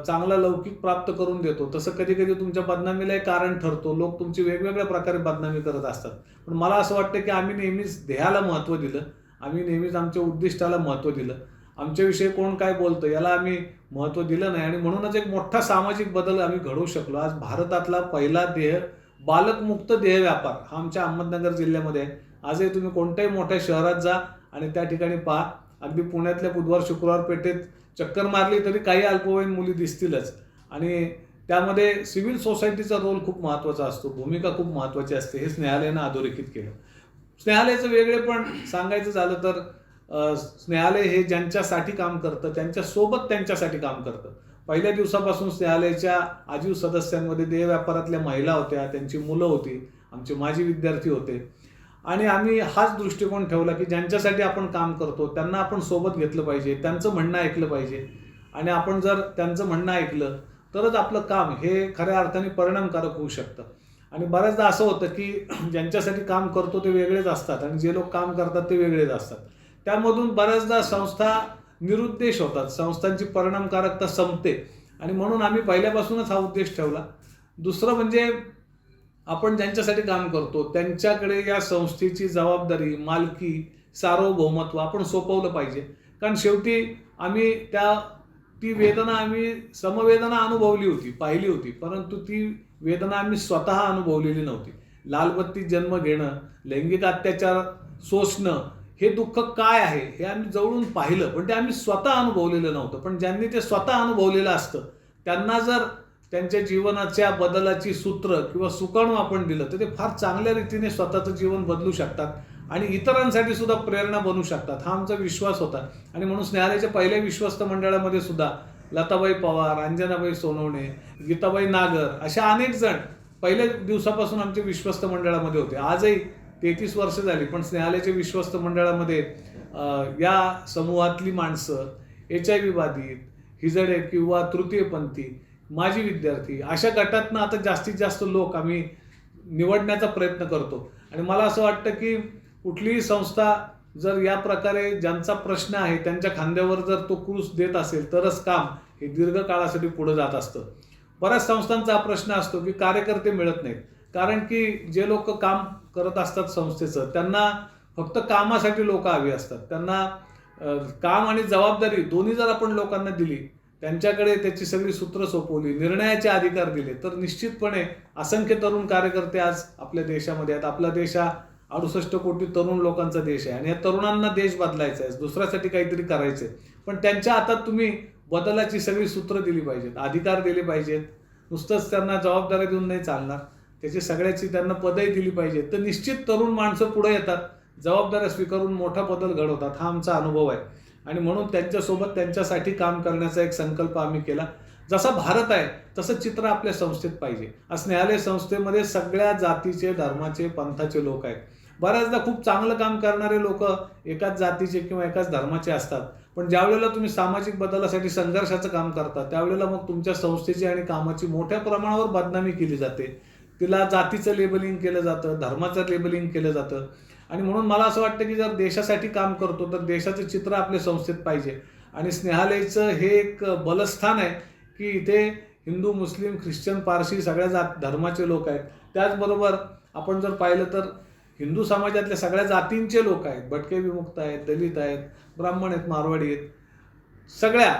चांगला लौकिक प्राप्त करून देतो तसं कधी कधी तुमच्या बदनामीलाही कारण ठरतो. लोक तुमची वेगवेगळ्या प्रकारे बदनामी करत असतात, पण मला असं वाटतं की आम्ही नेहमीच ध्येयाला महत्त्व दिलं, आम्ही नेहमीच आमच्या उद्दिष्टाला महत्त्व दिलं. आमच्याविषयी कोण काय बोलतं याला आम्ही महत्त्व दिलं नाही आणि म्हणूनच एक मोठा सामाजिक बदल आम्ही घडवू शकलो. आज भारतातला पहिला बालकमुक्त देह व्यापार हा आमच्या अहमदनगर जिल्ह्यामध्ये आहे. आजही तुम्ही कोणत्याही मोठ्या शहरात जा आणि त्या ठिकाणी पहा, अगदी पुण्यातल्या बुधवार शुक्रवार पेठेत चक्कर मारली तरी काही अल्पवयीन मुली दिसतीलच आणि त्यामध्ये सिव्हिल सोसायटीचा रोल खूप महत्त्वाचा असतो, भूमिका खूप महत्त्वाची असते. हे स्नेहालयानं अधोरेखित केलं. स्नेहालयाचं वेगळेपण सांगायचं झालं तर स्नेहालय हे ज्यांच्यासाठी काम करतं त्यांच्यासोबत त्यांच्यासाठी काम करतं. पहिल्या दिवसापासून स्नेहालयाच्या आजीव सदस्यांमध्ये देह व्यापारातल्या महिला होत्या, त्यांची मुलं होती, आमचे माजी विद्यार्थी होते आणि आम्ही हाच दृष्टिकोन ठेवला की ज्यांच्यासाठी आपण काम करतो त्यांना आपण सोबत घेतलं पाहिजे, त्यांचं म्हणणं ऐकलं पाहिजे आणि आपण जर त्यांचं म्हणणं ऐकलं तरच आपलं काम हे खऱ्या अर्थाने परिणामकारक होऊ शकतं. आणि बऱ्याचदा असं होतं की ज्यांच्यासाठी काम करतो ते वेगळेच असतात आणि जे लोक काम करतात ते वेगळेच असतात. त्यामधून बऱ्याचदा संस्था निरुद्देश होतात, संस्थांची परिणामकारकता संपते. आणि म्हणून आम्ही पहिल्यापासूनच हा उद्देश ठेवला. दुसरं म्हणजे आपण ज्यांच्यासाठी काम करतो त्यांच्याकडे या संस्थेची जबाबदारी, मालकी, सार्वभौमत्व आपण सोपवलं पाहिजे. कारण शेवटी आम्ही ती वेदना आम्ही समवेदना अनुभवली होती, पाहिली होती, परंतु ती वेदना आम्ही स्वतः अनुभवलेली नव्हती. लालबत्तीत जन्म घेणं, लैंगिक अत्याचार सोसणं, हे दुःख काय आहे हे आम्ही जवळून पाहिलं, पण ते आम्ही स्वतः अनुभवलेलं नव्हतं. पण ज्यांनी ते स्वतः अनुभवलेलं असतं त्यांना जर त्यांच्या जीवनाच्या बदलाची सूत्र किंवा सुकाणू आपण दिलं तर ते फार चांगल्या रीतीने स्वतःचं जीवन बदलू शकतात आणि इतरांसाठी सुद्धा प्रेरणा बनू शकतात, हा आमचा विश्वास होता. आणि म्हणून स्नेहालयाच्या पहिल्या विश्वस्त मंडळामध्ये सुद्धा लताबाई पवार, अंजनाबाई सोनवणे, गीताबाई नागर अशा अनेक जण पहिल्या दिवसापासून आमच्या विश्वस्त मंडळामध्ये होते. आजही 33 वर्ष झाली, पण स्नेहालयाच्या विश्वस्त मंडळामध्ये या समूहातली माणसं, HIV बाधित, हिजडे किंवा तृतीयपंथी, माजी विद्यार्थी अशा गटातनं आता जास्तीत जास्त लोक आम्ही निवडण्याचा प्रयत्न करतो. आणि मला असं वाटतं की कुठलीही संस्था जर या प्रकारे ज्यांचा प्रश्न आहे त्यांच्या खांद्यावर जर तो क्रूस देत असेल तरच काम हे दीर्घ काळासाठी पुढे जात असतं. बऱ्याच संस्थांचा हा प्रश्न असतो की कार्यकर्ते मिळत नाहीत, कारण की जे लोक काम करत असतात संस्थेचं त्यांना फक्त कामासाठी लोक हवी असतात. त्यांना काम आणि जबाबदारी दोन्ही जर आपण लोकांना दिली, त्यांच्याकडे त्याची सगळी सूत्र सोपवली, निर्णयाचे अधिकार दिले, तर निश्चितपणे असंख्य तरुण कार्यकर्ते आज आपल्या देशामध्ये आहेत. आपला देश हा 68 कोटी तरुण लोकांचा देश आहे आणि या तरुणांना देश बदलायचा आहे, दुसऱ्यासाठी काहीतरी करायचं आहे. पण त्यांच्या हातात तुम्ही बदलाची सगळी सूत्र दिली पाहिजेत, अधिकार दिले पाहिजेत. नुसतंच त्यांना जबाबदारी देऊन नाही चालणार, त्याची सगळ्याची त्यांना पदही दिली पाहिजेत. तर निश्चित तरुण माणसं पुढे येतात, जबाबदाऱ्या स्वीकारून मोठा बदल घडवतात, हा आमचा अनुभव आहे. आणि म्हणून त्यांच्यासोबत त्यांच्यासाठी काम करण्याचा एक संकल्प आम्ही केला. जसा भारत आहे तसं चित्र आपल्या संस्थेत पाहिजे. स्नेहालय संस्थेमध्ये सगळ्या जातीचे, धर्माचे, पंथाचे लोक आहेत. बऱ्याचदा खूप चांगलं काम करणारे लोक एकाच जातीचे किंवा एकाच धर्माचे असतात, पण ज्यावेळेला तुम्ही सामाजिक बदलासाठी संघर्षाचं काम करता त्यावेळेला मग तुमच्या संस्थेची आणि कामाची मोठ्या प्रमाणावर बदनामी केली जाते. तिला जातीचं लेबलिंग केलं जातं, धर्माचं लेबलिंग केलं जातं. आणि म्हणून मला असं वाटतं की जर देशासाठी काम करतो तर देशाचं चित्र आपल्या संस्थेत पाहिजे. आणि स्नेहालयचं हे एक बलस्थान आहे की इथे हिंदू, मुस्लिम, ख्रिश्चन, पारशी सगळ्या धर्माचे लोक आहेत. त्याचबरोबर आपण जर पाहिलं तर हिंदू समाजातल्या सगळ्या जातींचे लोक आहेत, भटके विमुक्त आहेत, दलित आहेत, ब्राह्मण आहेत, मारवाडी आहेत, सगळ्या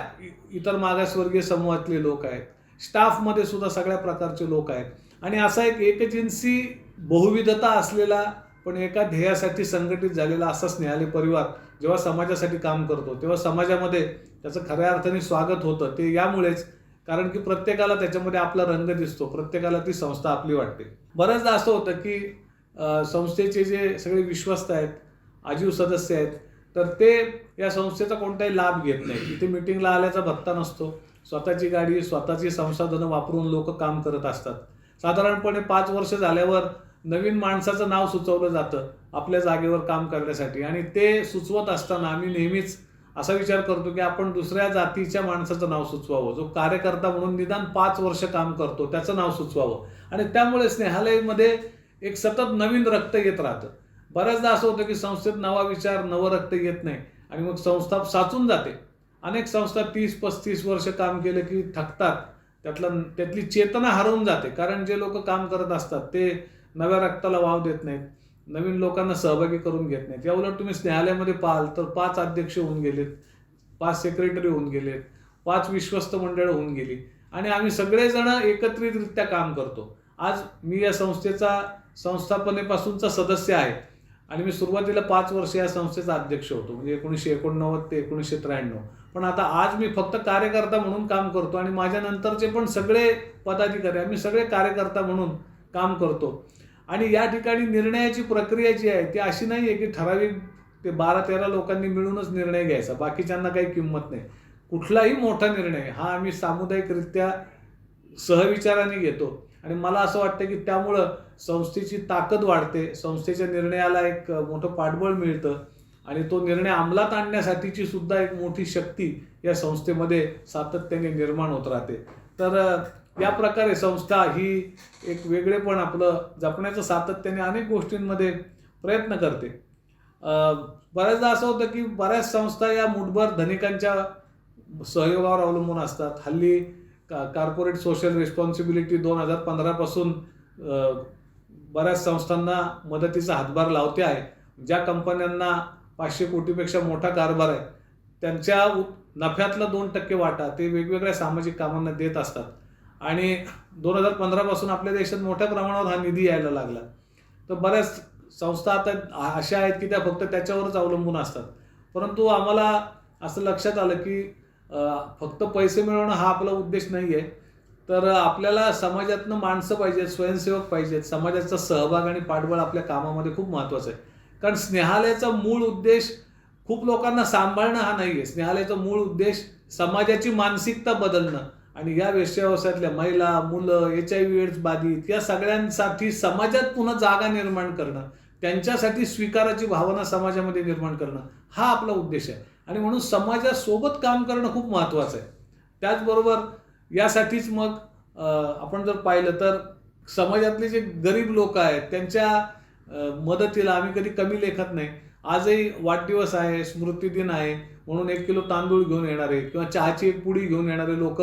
इतर मागासवर्गीय समूहातले लोक आहेत. स्टाफमध्ये सुद्धा सगळ्या प्रकारचे लोक आहेत. आणि असा एक एकजिन्सी बहुविधता असलेला पण एका ध्येयासाठी संघटित झालेला असा स्नेहालय परिवार जेव्हा समाजासाठी काम करतो तेव्हा समाजामध्ये त्याचं खऱ्या अर्थाने स्वागत होतं. ते यामुळेच, कारण की प्रत्येकाला त्याच्यामध्ये आपला रंग दिसतो, प्रत्येकाला ती संस्था आपली वाटते. बऱ्याचदा असं होतं की संस्थेचे जे सगळे विश्वस्त आहेत, आजीव सदस्य आहेत, तर ते या संस्थेचा कोणताही लाभ घेत नाही. इथे मिटिंगला आल्याचा भत्ता नसतो, स्वतःची गाडी, स्वतःची संसाधनं वापरून लोक काम करत असतात. साधारणपणे 5 वर्ष झाल्यावर नवीन माणसाचं नाव सुचवलं जातं आपल्या जागेवर काम करण्यासाठी. आणि ते सुचवत असताना आम्ही नेहमीच असा विचार करतो की आपण दुसऱ्या जातीच्या माणसाचं नाव सुचवावं, जो कार्यकर्ता म्हणून निदान 5 वर्ष काम करतो त्याचं नाव सुचवावं. आणि त्यामुळे स्नेहालयमध्ये एक सतत नवीन रक्त येत राहतं. बऱ्याचदा असं होतं की संस्थेत नवा विचार, नवं रक्त येत नाही आणि मग संस्था साचून जाते. अनेक संस्था 30-35 वर्ष काम केलं की थकतात, त्यातली चेतना हरवून जाते. कारण जे लोक काम करत असतात ते नव्या रक्ताला वाव देत नाहीत, नवीन लोकांना सहभागी करून घेत नाहीत. या उलट तुम्ही स्नेहालयामध्ये पाहाल तर 5 अध्यक्ष होऊन गेलेत, 5 सेक्रेटरी होऊन गेलेत, 5 विश्वस्त मंडळ होऊन गेली आणि आम्ही सगळेजण एकत्रितरित्या काम करतो. आज मी या संस्थेचा संस्थापनेपासूनचा सदस्य आहे आणि मी सुरुवातीला 5 वर्ष या संस्थेचा अध्यक्ष होतो, म्हणजे 1989 ते 1993. पण आता आज मी फक्त कार्यकर्ता म्हणून काम करतो आणि माझ्या नंतरचे पण सगळे पदाधिकारी आम्ही सगळे कार्यकर्ता म्हणून काम करतो. आणि या ठिकाणी निर्णयाची प्रक्रिया जी आहे ती अशी नाही आहे की ठराविक ते 12-13 लोकांनी मिळूनच निर्णय घ्यायचा, बाकीच्यांना काही किंमत नाही. कुठलाही मोठा निर्णय हा आम्ही सामुदायिकरित्या सहविचाराने घेतो आणि मला असं वाटतं की त्यामुळं संस्थेची ताकद वाढते, संस्थेच्या निर्णयाला एक मोठं पाठबळ मिळतं आणि तो निर्णय अंमलात आणण्यासाठीची सुद्धा एक मोठी शक्ती या संस्थेमध्ये सातत्याने निर्माण होत राहते. तर या प्रकारे संस्था ही एक वेगळेपण आपलं जपण्याचं सातत्याने अनेक गोष्टींमध्ये प्रयत्न करते. बऱ्याचदा असं होतं की बऱ्याच संस्था या मुठभर धनिकांच्या सहयोगावर अवलंबून असतात. हल्ली कॉर्पोरेट सोशल रिस्पॉन्सिबिलिटी 2015 पासून बऱ्याच संस्थांना मदतीचा हातभार लावते आहे. ज्या कंपन्यांना 500 कोटीपेक्षा मोठा कारभार आहे त्यांच्या नफ्यातला 2% वाटा ते वेगवेगळ्या सामाजिक कामांना देत असतात. आणि 2015 पासून आपल्या देशात मोठ्या प्रमाणावर हा निधी यायला लागला. तर बऱ्याच संस्था आता अशा आहेत की त्या फक्त त्याच्यावरच अवलंबून असतात. परंतु आम्हाला असं लक्षात आलं की फक्त पैसे मिळवणं हा आपला उद्देश नाही आहे. तर आपल्याला समाजातनं माणसं पाहिजेत, स्वयंसेवक पाहिजेत. समाजाचा सहभाग आणि पाठबळ आपल्या कामामध्ये खूप महत्त्वाचं आहे. कारण स्नेहालयाचा मूळ उद्देश खूप लोकांना सांभाळणं हा नाही आहे. स्नेहालयाचा मूळ उद्देश समाजाची मानसिकता बदलणं आणि या व्यवसायातल्या महिला, मुलं, HIV एड्स बाधित या सगळ्यांसाठी समाजात पुन्हा जागा निर्माण करणं, त्यांच्यासाठी स्वीकाराची भावना समाजामध्ये निर्माण करणं हा आपला उद्देश आहे. आणि म्हणून समाजासोबत काम करणं खूप महत्त्वाचं आहे. त्याचबरोबर यासाठीच मग आपण जर पाहिलं तर समाजातले जे गरीब लोक आहेत त्यांच्या मदतीला आम्ही कधी कमी लेखत नाही. आजही वाढदिवस आहे, स्मृतिदिन आहे म्हणून 1 किलो तांदूळ घेऊन येणारे किंवा चहाची एक पुडी घेऊन येणारे लोक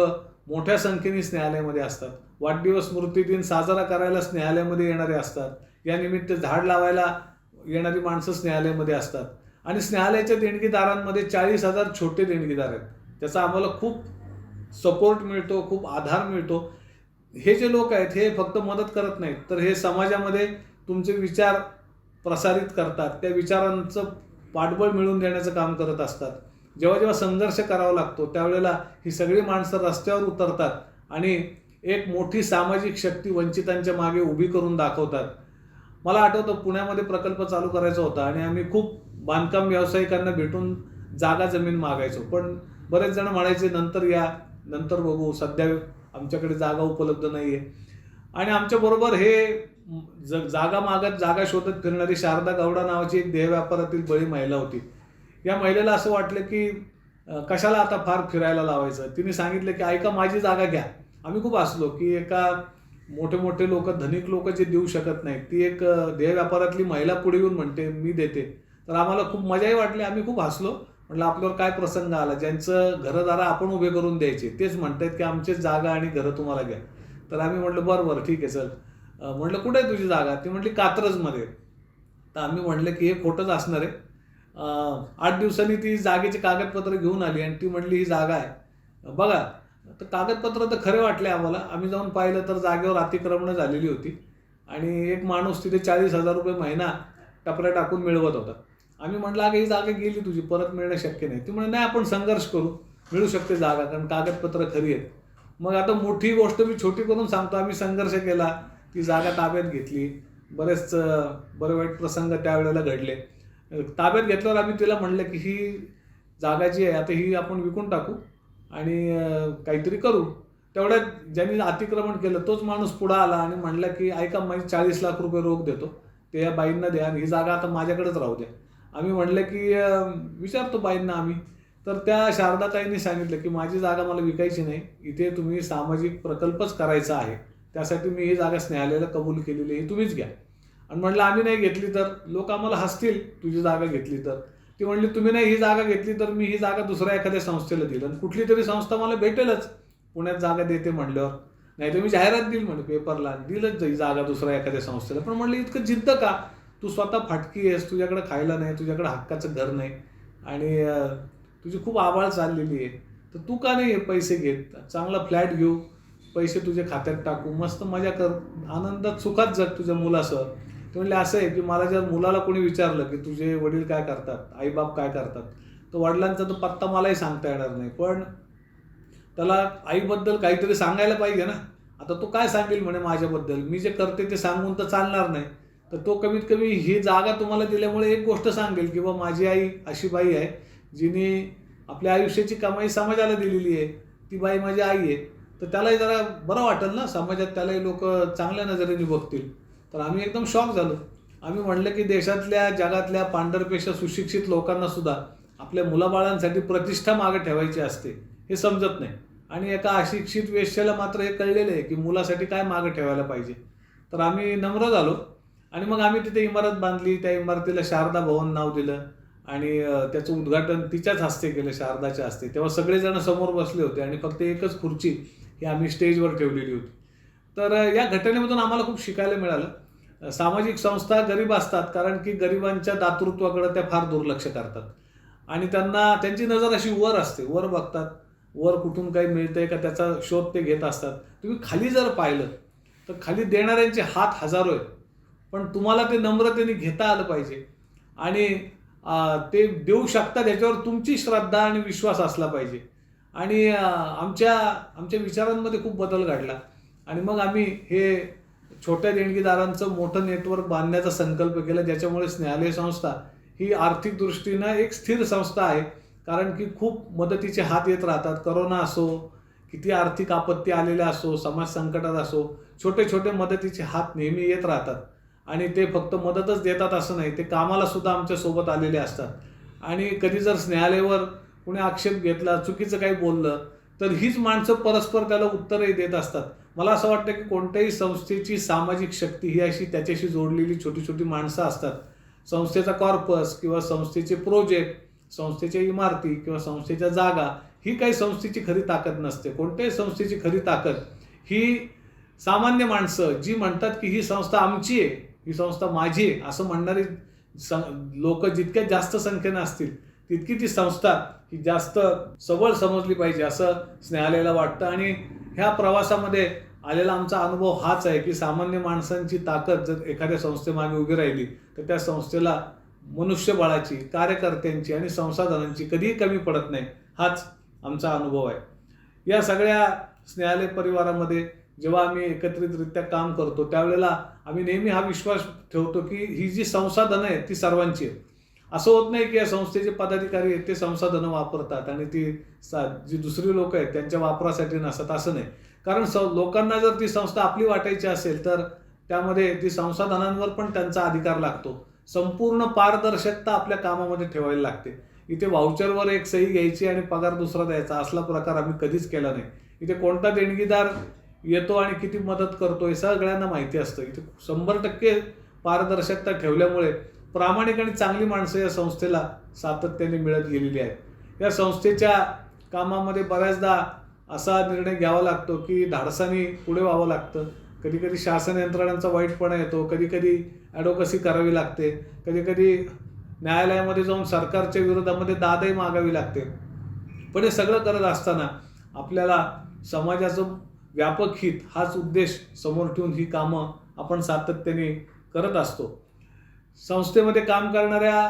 मोठ्या संख्येने स्नेहालयामध्ये असतात. वाढदिवस स्मृतिदिन साजरा करायला स्नेहालयामध्ये येणारे असतात. या निमित्त झाड लावायला येणारी माणसं स्नेहालयामध्ये असतात. आणि स्नेहालयाच्या देणगीदारांमध्ये 40,000 छोटे देणगीदार आहेत. त्याचा आम्हाला खूप सपोर्ट मिळतो, खूप आधार मिळतो. हे जे लोक आहेत हे फक्त मदत करत नाहीत तर हे समाजामध्ये तुमचे विचार प्रसारित करतात, त्या विचारांचं पाठबळ मिळवून देण्याचं काम करत असतात. जेव्हा जेव्हा संघर्ष करावा लागतो त्यावेळेला ही सगळी माणसं रस्त्यावर उतरतात आणि एक मोठी सामाजिक शक्ती वंचितांच्या मागे उभी करून दाखवतात. मला आठवतं पुण्यामध्ये प्रकल्प चालू करायचा होता आणि आम्ही खूप बांधकाम व्यावसायिकांना भेटून जागा जमीन मागायचो. पण बरेच जण म्हणायचे नंतर या, नंतर बघू, सध्या आमच्याकडे जागा उपलब्ध नाही आहे. आणि आमच्याबरोबर हे जागा मागत जागा शोधत फिरणारी शारदा गौडा नावाची एक देह व्यापारातील बळी महिला होती. या महिलेला असं वाटलं की कशाला आता फार फिरायला लावायचं. तिने सांगितलं की ऐका माझी जागा घ्या. आम्ही खूप हसलो की एका मोठे मोठे लोक, धनिक लोक जे देऊ शकत नाहीत ती एक देह व्यापारातली महिला पुढे येऊन म्हणते मी देते. तर आम्हाला खूप मजाही वाटली, आम्ही खूप हसलो. म्हटलं आपल्यावर काय प्रसंग आला, ज्यांचं घरदारा आपण उभे करून द्यायचे तेच म्हणतात की आमची जागा आणि घरं तुम्हाला घ्या. तर आम्ही म्हटलं बरं ठीक आहे चल. म्हटलं कुठे आहे तुझी जागा? ती म्हटली कात्रजमध्ये. तर आम्ही म्हटलं की हे खोटंच असणार आहे. 8 दिवसांनी ती जागेचे कागदपत्र घेऊन आली आणि ती म्हटली ही जागा आहे बघा. तर कागदपत्र तर खरे वाटले आम्हाला. आम्ही जाऊन पाहिलं तर जागेवर अतिक्रमणं झालेली होती आणि एक माणूस तिथे 40,000 रुपये महिना टपऱ्या टाकून मिळवत होता. आम्ही म्हटलं अगं ही जागा गेली तुझी, परत मिळणं शक्य नाही. ती म्हणे नाही आपण संघर्ष करू, मिळू शकते जागा, कारण कागदपत्र खरी आहेत. मग आता मोठी गोष्ट मी छोटी करून सांगतो. आम्ही संघर्ष केला, ती जागा ताब्यात घेतली. बरे वाईट प्रसंग त्यावेळेला घडले. ताब्यात घेतल्यावर आम्ही तिला म्हणलं की ही जागा जी आहे आता ही आपण विकून टाकू आणि काहीतरी करू. तेवढ्यात ज्यांनी अतिक्रमण केलं तोच माणूस पुढं आला आणि म्हणला की ऐका माझी 40 लाख रुपये रोख देतो, ते या बाईंना द्या आणि ही जागा आता माझ्याकडेच राहू द्या. आम्ही म्हटलं की विचारतो बाईंना आम्ही. तर त्या शारदाताईंनी सांगितलं की माझी जागा मला विकायची नाही, इथे तुम्ही सामाजिक प्रकल्पच करायचा आहे, त्यासाठी मी ही जागा स्नेहालयाला कबूल केलेली आहे, तुम्हीच घ्या. आणि म्हटलं आम्ही नाही घेतली तर लोक आम्हाला हसतील, तुझी जागा घेतली तर. ती म्हणली तुम्ही नाही ही जागा घेतली तर मी ही जागा दुसऱ्या एखाद्या संस्थेला दिली आणि कुठली तरी संस्था मला भेटेलच पुण्यात जागा देते म्हणल्यावर, नाही तर मी जाहिरात दिली म्हणे पेपरला, दिलंच ही जागा दुसऱ्या एखाद्या संस्थेला. पण म्हणलं इतकं जिद्द का? तू स्वतः फाटकी आहेस, तुझ्याकडे खायला नाही, तुझ्याकडे हक्काचं घर नाही आणि तुझी खूप आबाळ चाललेली आहे, तर तू का नाही पैसे घेत, चांगला फ्लॅट घेऊ, पैसे तुझ्या खात्यात टाकू, मस्त मजा कर, आनंदात सुखात जग तुझ्या मुलासह. ते म्हणले असं आहे की मला जर मुलाला कोणी विचारलं की तुझे वडील काय करतात, आईबाप काय करतात, तर वडिलांचा तो पत्ता मलाही सांगता येणार नाही, पण त्याला आईबद्दल काहीतरी सांगायला पाहिजे ना. आता तो काय सांगेल म्हणे माझ्याबद्दल, मी जे करते ते सांगून तर चालणार नाही. तर तो कमीत कमी ही जागा तुम्हाला दिल्यामुळे एक गोष्ट सांगेल की बाबा माझी आई अशी बाई आहे जिने आपल्या आयुष्याची कमाई समाजाला दिलेली आहे, ती बाई माझी आई आहे. तर त्यालाही जरा बरं वाटेल ना, समाजात त्यालाही लोक चांगल्या नजरेने बघतील. तर आम्ही एकदम शॉक झालो. आम्ही म्हणलं की देशातल्या जगातल्या पांढरपेक्षा सुशिक्षित लोकांना सुद्धा आपल्या मुलाबाळांसाठी प्रतिष्ठा मागे ठेवायची असते हे समजत नाही. आणि एका अशिक्षित वेश्याला मात्र हे कळलेलं आहे की मुलासाठी काय मागं ठेवायला पाहिजे. तर आम्ही नम्र झालो आणि मग आम्ही तिथे इमारत बांधली. त्या इमारतीला शारदा भवन नाव दिलं आणि त्याचं उद्घाटन तिच्याच हस्ते केलं, शारदाच्या हस्ते. तेव्हा सगळेजण समोर बसले होते आणि फक्त एकच खुर्ची ही आम्ही स्टेजवर ठेवलेली होती. तर या घटनेमधून आम्हाला खूप शिकायला मिळालं. सामाजिक संस्था गरीब असतात कारण की गरिबांच्या दातृत्वाकडे त्या फार दुर्लक्ष करतात आणि त्यांना त्यांची नजर अशी वर असते, वर बघतात, वर कुठून काही मिळतंय का त्याचा शोध ते घेत असतात. तुम्ही खाली जर पाहिलं तर खाली देणाऱ्यांचे हात हजारो आहेत, पण तुम्हाला ते नम्रतेने घेता आलं पाहिजे आणि ते देऊ शकतात याच्यावर तुमची श्रद्धा आणि विश्वास असला पाहिजे. आणि आमच्या विचारांमध्ये खूप बदल घडला आणि मग आम्ही हे छोट्या देणगीदारांचं मोठं नेटवर्क बांधण्याचा संकल्प केला, ज्याच्यामुळे स्नेहालय संस्था ही आर्थिक दृष्टीनं एक स्थिर संस्था आहे. कारण की खूप मदतीचे हात येत राहतात. करोना असो, किती आर्थिक आपत्ती आलेल्या असो, समाज संकटात असो, छोटे छोटे मदतीचे हात नेहमी येत राहतात आणि ते फक्त मदतच देतात असं नाही, ते कामाला सुद्धा आमच्या सोबत आलेले असतात. आणि कधी जर स्नेहालयवर कुणी आक्षेप घेतला, चुकीचं काही बोललं, तर हीच माणसं परस्पर त्याला उत्तरही देत असतात. मला असं वाटतं की कोणत्याही संस्थेची सामाजिक शक्ती ही अशी त्याच्याशी जोडलेली छोटी छोटी माणसं असतात. संस्थेचा कॉर्पस किंवा संस्थेचे प्रोजेक्ट, संस्थेच्या इमारती किंवा संस्थेच्या जागा ही काही संस्थेची खरी ताकद नसते. कोणत्याही संस्थेची खरी ताकद ही सामान्य माणसं जी म्हणतात की ही संस्था आमची आहे, ही संस्था माझी आहे असं म्हणणारी लोक जितक्या जास्त संख्येनं असतील तितकी ती संस्था ही जास्त सबळ समजली पाहिजे असं स्नेहालयाला वाटतं. आणि ह्या प्रवासामध्ये आलेला आमचा अनुभव हाच आहे की सामान्य माणसांची ताकद जर एखाद्या संस्थेमागे उभी राहिली तर त्या संस्थेला मनुष्यबळाची, कार्यकर्त्यांची आणि संसाधनांची कधीही कमी पडत नाही. हाच आमचा अनुभव आहे. या सगळ्या स्नेहालय परिवारामध्ये जेव्हा आम्ही एकत्रितरित्या काम करतो त्यावेळेला आम्ही नेहमी हा विश्वास ठेवतो की ही जी संसाधनं आहेत ती सर्वांची आहेत. असं होत नाही की या संस्थेचे पदाधिकारी आहेत ते संसाधनं वापरतात आणि ती जी दुसरी लोक आहेत त्यांच्या वापरासाठी नसतात, असं नाही. कारण लोकांना जर ती संस्था आपली वाटायची असेल तर त्यामध्ये ती संसाधनांवर पण त्यांचा अधिकार लागतो. संपूर्ण पारदर्शकता आपल्या कामामध्ये ठेवायला लागते. इथे व्हाउचरवर एक सही घ्यायची आणि पगार दुसरा द्यायचा असला प्रकार आम्ही कधीच केला नाही. इथे कोणता देणगीदार येतो आणि किती मदत करतो हे सगळ्यांना माहिती असतं. इथे 100% पारदर्शकता ठेवल्यामुळे प्रामाणिक आणि चांगली माणसं या संस्थेला सातत्याने मिळत गेलेली आहेत. या संस्थेच्या कामामध्ये बऱ्याचदा असा निर्णय घ्यावा लागतो की धाडसाने पुढे व्हावं लागतं. कधी कधी शासन यंत्रणांचा वाईटपणा येतो, कधी कधी ॲडव्होकसी करावी लागते, कधी कधी न्यायालयामध्ये जाऊन सरकारच्या विरोधामध्ये दादही मागावी लागते. पण हे सगळं करत असताना आपल्याला समाजाचं व्यापक हित हाच उद्देश समोर ठेवून ही कामं आपण सातत्याने करत असतो. संस्थेमध्ये काम करणाऱ्या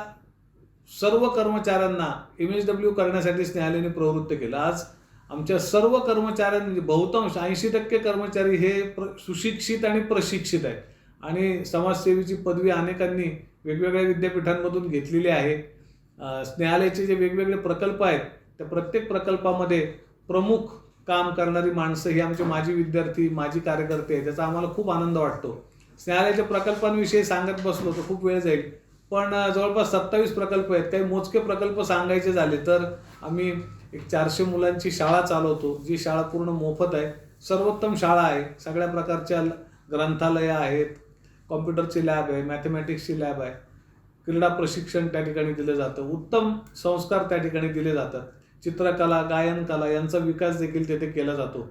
सर्व कर्मचाऱ्यांना MSW करण्यासाठी स्नेहालयाने प्रवृत्त केलं. आज आमच्या सर्व कर्मचाऱ्यांनी बहुतांश 80% कर्मचारी हे सुशिक्षित आणि प्रशिक्षित आहेत आणि समाजसेवेची पदवी अनेकांनी वेगवेगळ्या विद्यापीठांमधून घेतलेली आहे. स्नेहालयाचे जे वेगवेगळे प्रकल्प आहेत त्या प्रत्येक प्रकल्पामध्ये प्रमुख काम करणारी माणसं ही आमचे माजी विद्यार्थी, माजी कार्यकर्ते आहेत. त्याचा आम्हाला खूप आनंद वाटतो. स्नेहालयाच्या प्रकल्पांविषयी सांगत बसलो तर खूप वेळ जाईल, पण जवळपास 27 प्रकल्प आहेत. काही मोजके प्रकल्प सांगायचे झाले तर आम्ही एक 400 मुलांची शाळा चालवतो, जी शाळा पूर्ण मोफत आहे. सर्वोत्तम शाळा आहे. सगळ्या प्रकारच्या ग्रंथालयं आहेत, कॉम्प्युटरची लॅब आहे, मॅथमॅटिक्सची लॅब आहे, क्रीडा प्रशिक्षण त्या ठिकाणी दिलं जातं, उत्तम संस्कार त्या ठिकाणी दिले जातात, चित्रकला, गायनकला यांचा विकास देखील तेथे केला जातो.